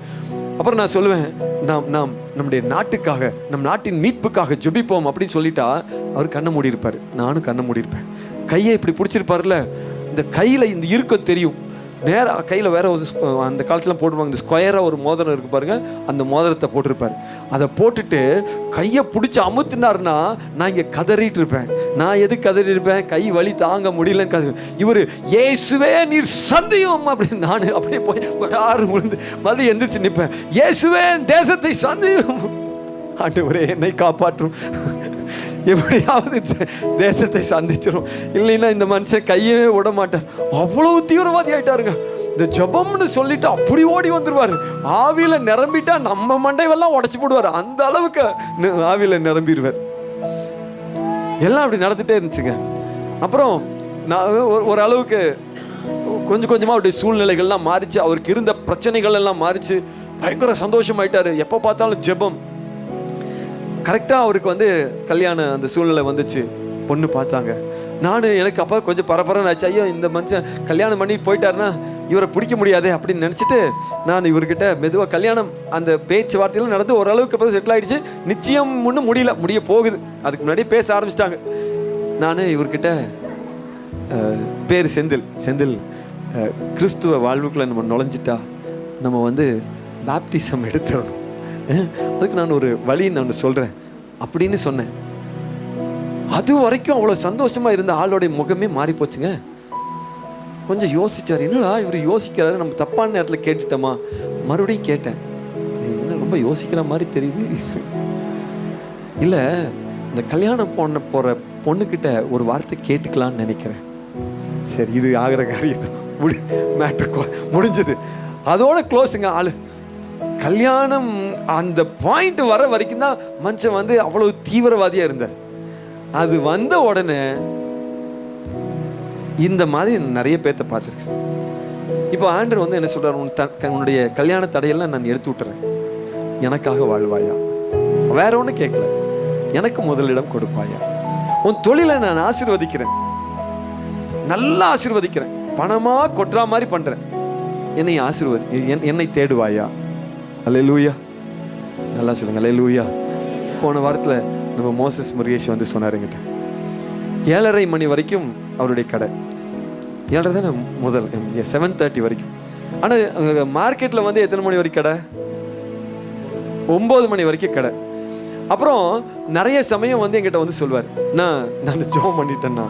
அப்புறம் நான் சொல்லுவேன், நாம் நம்முடைய நாட்டுக்காக, நம் நாட்டின் மீட்புக்காக ஜெபிப்போம் அப்படின்னு சொல்லிட்டா அவர் கண்ணை மூடி இருப்பார். நானும் கண்ணை மூடி இருப்பேன். கையை இப்படி பிடிச்சிருப்பார்ல, இந்த கையில் இந்த இருக்கம் தெரியும். நேராக கையில் வேற ஒரு அந்த காலத்தில் போட்டுருப்பாங்க, இந்த ஸ்கொயராக ஒரு மோதிரம் இருக்கு பாருங்க, அந்த மோதிரத்தை போட்டிருப்பாரு. அதை போட்டுட்டு கையை பிடிச்சி அமுத்தினார்னா நான் இங்கே கதறிட்டு இருப்பேன். நான் எது கதறி இருப்பேன்? கை வலி தாங்க முடியலன்னு கதறி. இவர் இயேசுவே நீர் சந்தியும் அப்படின்னு நான் அப்படியே போய் யாரும் விழுந்து மறுபடியும் எந்திரிச்சு நிற்பேன். இயேசுவே தேசத்தை சந்தியும், ஆண்டவரே என்னை காப்பாற்றும், எப்படியாவது தேசத்தை சந்திச்சிடும், இல்லைன்னா இந்த மனுஷன் கையவே விட மாட்டார். அவ்வளவு தீவிரவாதி ஆயிட்டாருங்க. இந்த ஜெபம்னு சொல்லிட்டு அப்படி ஓடி வந்துருவாரு. ஆவியில நிரம்பிட்டா நம்ம மண்டைவெல்லாம் உடச்சு போடுவார். அந்த அளவுக்கு ஆவியில நிரம்பிடுவார். எல்லாம் அப்படி நடந்துட்டே இருந்துச்சுங்க. அப்புறம் நான் ஒரு அளவுக்கு கொஞ்சம் கொஞ்சமாக அவருடைய சூழ்நிலைகள்லாம் மாறிச்சு. அவருக்கு இருந்த பிரச்சனைகள் எல்லாம் மாறிச்சு. பயங்கர சந்தோஷமாயிட்டாரு. எப்போ பார்த்தாலும் ஜெபம். கரெக்டாக அவருக்கு வந்து கல்யாணம் அந்த சூழ்நிலை வந்துச்சு. பொண்ணு பார்த்தாங்க. எனக்கு அப்போ கொஞ்சம் பரபரன்னு ஆச்சு. ஐயோ, இந்த மனுஷன் கல்யாணம் பண்ணி போயிட்டாருன்னா இவரை பிடிக்க முடியாதே அப்படின்னு நினச்சிட்டு நான் இவர்கிட்ட மெதுவாக கல்யாணம் அந்த பேச்சுவார்த்தையெல்லாம் நடந்து ஓரளவுக்கு அப்போ செட்டில் ஆகிடுச்சு. நிச்சயம் ஒன்றும் முடிய போகுது. அதுக்கு முன்னாடி பேச ஆரம்பிச்சிட்டாங்க. நான் இவர்கிட்ட பேர் செந்தில், கிறிஸ்துவ வாழ்வுக்குள்ளே நம்ம நுழைஞ்சிட்டா நம்ம வந்து பேப்டிசம் எடுத்துடணும், அதுக்கு நான் ஒரு வழி நான் சொல்கிறேன் அப்படின்னு சொன்னேன். அது வரைக்கும் அவ்வளோ சந்தோஷமாக இருந்த ஆளோடைய முகமே மாறி போச்சுங்க. கொஞ்சம் யோசிச்சார். என்னடா இவர் யோசிக்கிறாரு, நம்ம தப்பான நேரத்தில் கேட்டுட்டோமா? மறுபடியும் கேட்டேன், என்ன ரொம்ப யோசிக்கிற மாதிரி தெரியுது. இல்லை, இந்த கல்யாணம் போகிற பொண்ணுக்கிட்ட ஒரு வார்த்தை கேட்டுக்கலான்னு நினைக்கிறேன். சரி, இது ஆகிற காரியம் தான். மேட்ரு முடிஞ்சது, அதோட க்ளோஸுங்க. ஆளு கல்யாணம் அந்த பாயிண்ட் வர வரைக்கும் தான் மனுஷன் வந்து அவ்வளவு தீவிரவாதியாக இருந்தார். அது வந்த உடனே இந்த மாதிரி நிறைய பேர்த்த பார்த்துருக்கேன். இப்போ ஆண்டவர் வந்து என்ன சொல்றாரு, உன்னுடைய கல்யாண தடையெல்லாம் நான் எடுத்து விட்டுறேன், எனக்காக வாழ்வாயா, வேற ஒன்றும் கேட்கல, எனக்கு முதலிடம் கொடுப்பாயா, உன் தொழிலை நான் ஆசீர்வதிக்கிறேன், நல்லா ஆசீர்வதிக்கிறேன், பணமா கொட்டுற மாதிரி பண்றேன், என்னை ஆசீர்வதி, என்னை தேடுவாயா. அல்லேலூயா, நல்லா சொல்லுங்க அல்லேலூயா. போன வாரத்தில் நம்ம மோசஸ் முருகேஷ் வந்து சொன்னாருங்கிட்ட 7:30 மணி வரைக்கும் அவருடைய கடை. 7:30 தானே முதல், 7:30 வரைக்கும். ஆனால் மார்க்கெட்டில் வந்து எத்தனை மணி வரைக்கும் கடை? 9 மணி வரைக்கும் கடை. அப்புறம் நிறைய சமயம் வந்து என்கிட்ட வந்து சொல்வார், நான் ஜெபம் பண்ணிட்டேன்னா,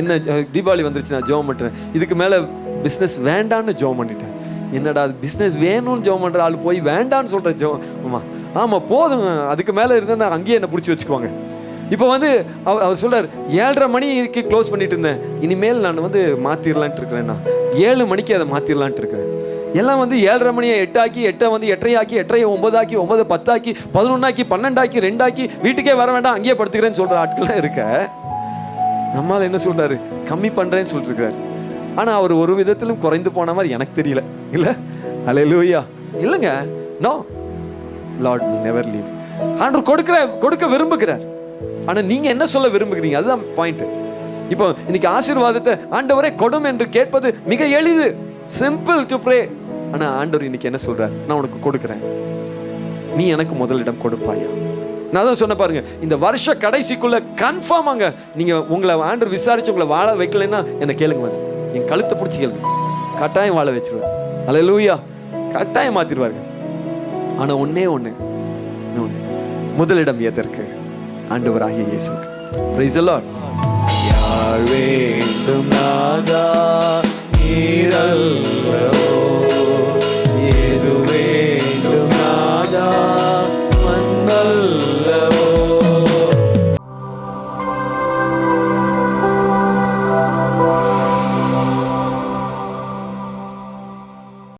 என்ன தீபாவளி வந்துருச்சு, நான் ஜெபம் பண்ணிட்டேன், இதுக்கு மேலே பிஸ்னஸ் வேண்டான்னு ஜெபம் பண்ணிட்டேன், என்னடா பிஸ்னஸ் வேணும்னு ஜெபம் பண்ணுற ஆள் போய் வேண்டான்னு சொல்கிற ஜெபம். ஆமாம் போதும், அதுக்கு மேலே இருந்தால் நான் அங்கேயே என்னை பிடிச்சி வச்சுக்குவாங்க. இப்போ வந்து அவர் சொல்கிறார் 7:30 மணிக்கு க்ளோஸ் பண்ணிட்டு இருந்தேன், இனிமேல் நான் வந்து மாற்றிடலான்ட்டு இருக்கிறேன், நான் 7 மணிக்கு அதை மாற்றிடலான்ட்டு இருக்கிறேன். எல்லாம் வந்து 7:30 மணியை 8 ஆக்கி, 8 வந்து 8:30 ஆக்கி, 8:30 9 ஆக்கி, 9 10 ஆக்கி, 11 ஆக்கி, 12 ஆக்கி, 2 ஆக்கி, வீட்டுக்கே வர வேண்டாம் அங்கேயே படுத்துக்கிறேன்னு சொல்கிற ஆட்கள்லாம் இருக்க. நம்மால் என்ன சொல்கிறாரு, கம்மி பண்ணுறேன்னு சொல்லிட்டு இருக்காரு. ஆனால் அவர் ஒரு விதத்திலும் குறைந்து போன மாதிரி எனக்கு தெரியல. இல்லை அல்லேலூயா, இல்லைங்க. No, Lord will never leave. ஆண்டவர் கொடுக்க விரும்புகிறார். ஆனால் நீங்கள் என்ன சொல்ல விரும்புகிறீங்க, அதுதான் பாயிண்ட். இப்போ இன்னைக்கு ஆசீர்வாதத்தை ஆண்டவரே கொடும் என்று கேட்பது மிக எளிது, சிம்பிள் டு ப்ரே. ஆனால் ஆண்டவர் இன்னைக்கு என்ன சொல்றார், நான் உனக்கு கொடுக்குறேன், நீ எனக்கு முதலிடம் கொடுப்பாயா. நான் தான் சொன்ன பாருங்க, இந்த வருஷ கடைசிக்குள்ள கன்ஃபார்மாங்க நீங்க உங்களை ஆண்டவர் விசாரிச்சு உங்களை வாழ வைக்கலைன்னா என்ன கேளுங்க, வந்து என் கழுத்தை பிடிச்சி கேளுங்க, கட்டாயம் வாழ வச்சிருவார். அல்லேலூயா, கட்டாயம் மாத்திருவாருங்க. ஆனா ஒண்ணே ஒண்ணு, முதலிடம் எதற்கு? ஆண்டவராகிய இயேசுவுக்கு. Price the Lord. யார் வேண்டும் நாதா நீரல்லவோ, எது வேண்டும் நாதா மன்னல்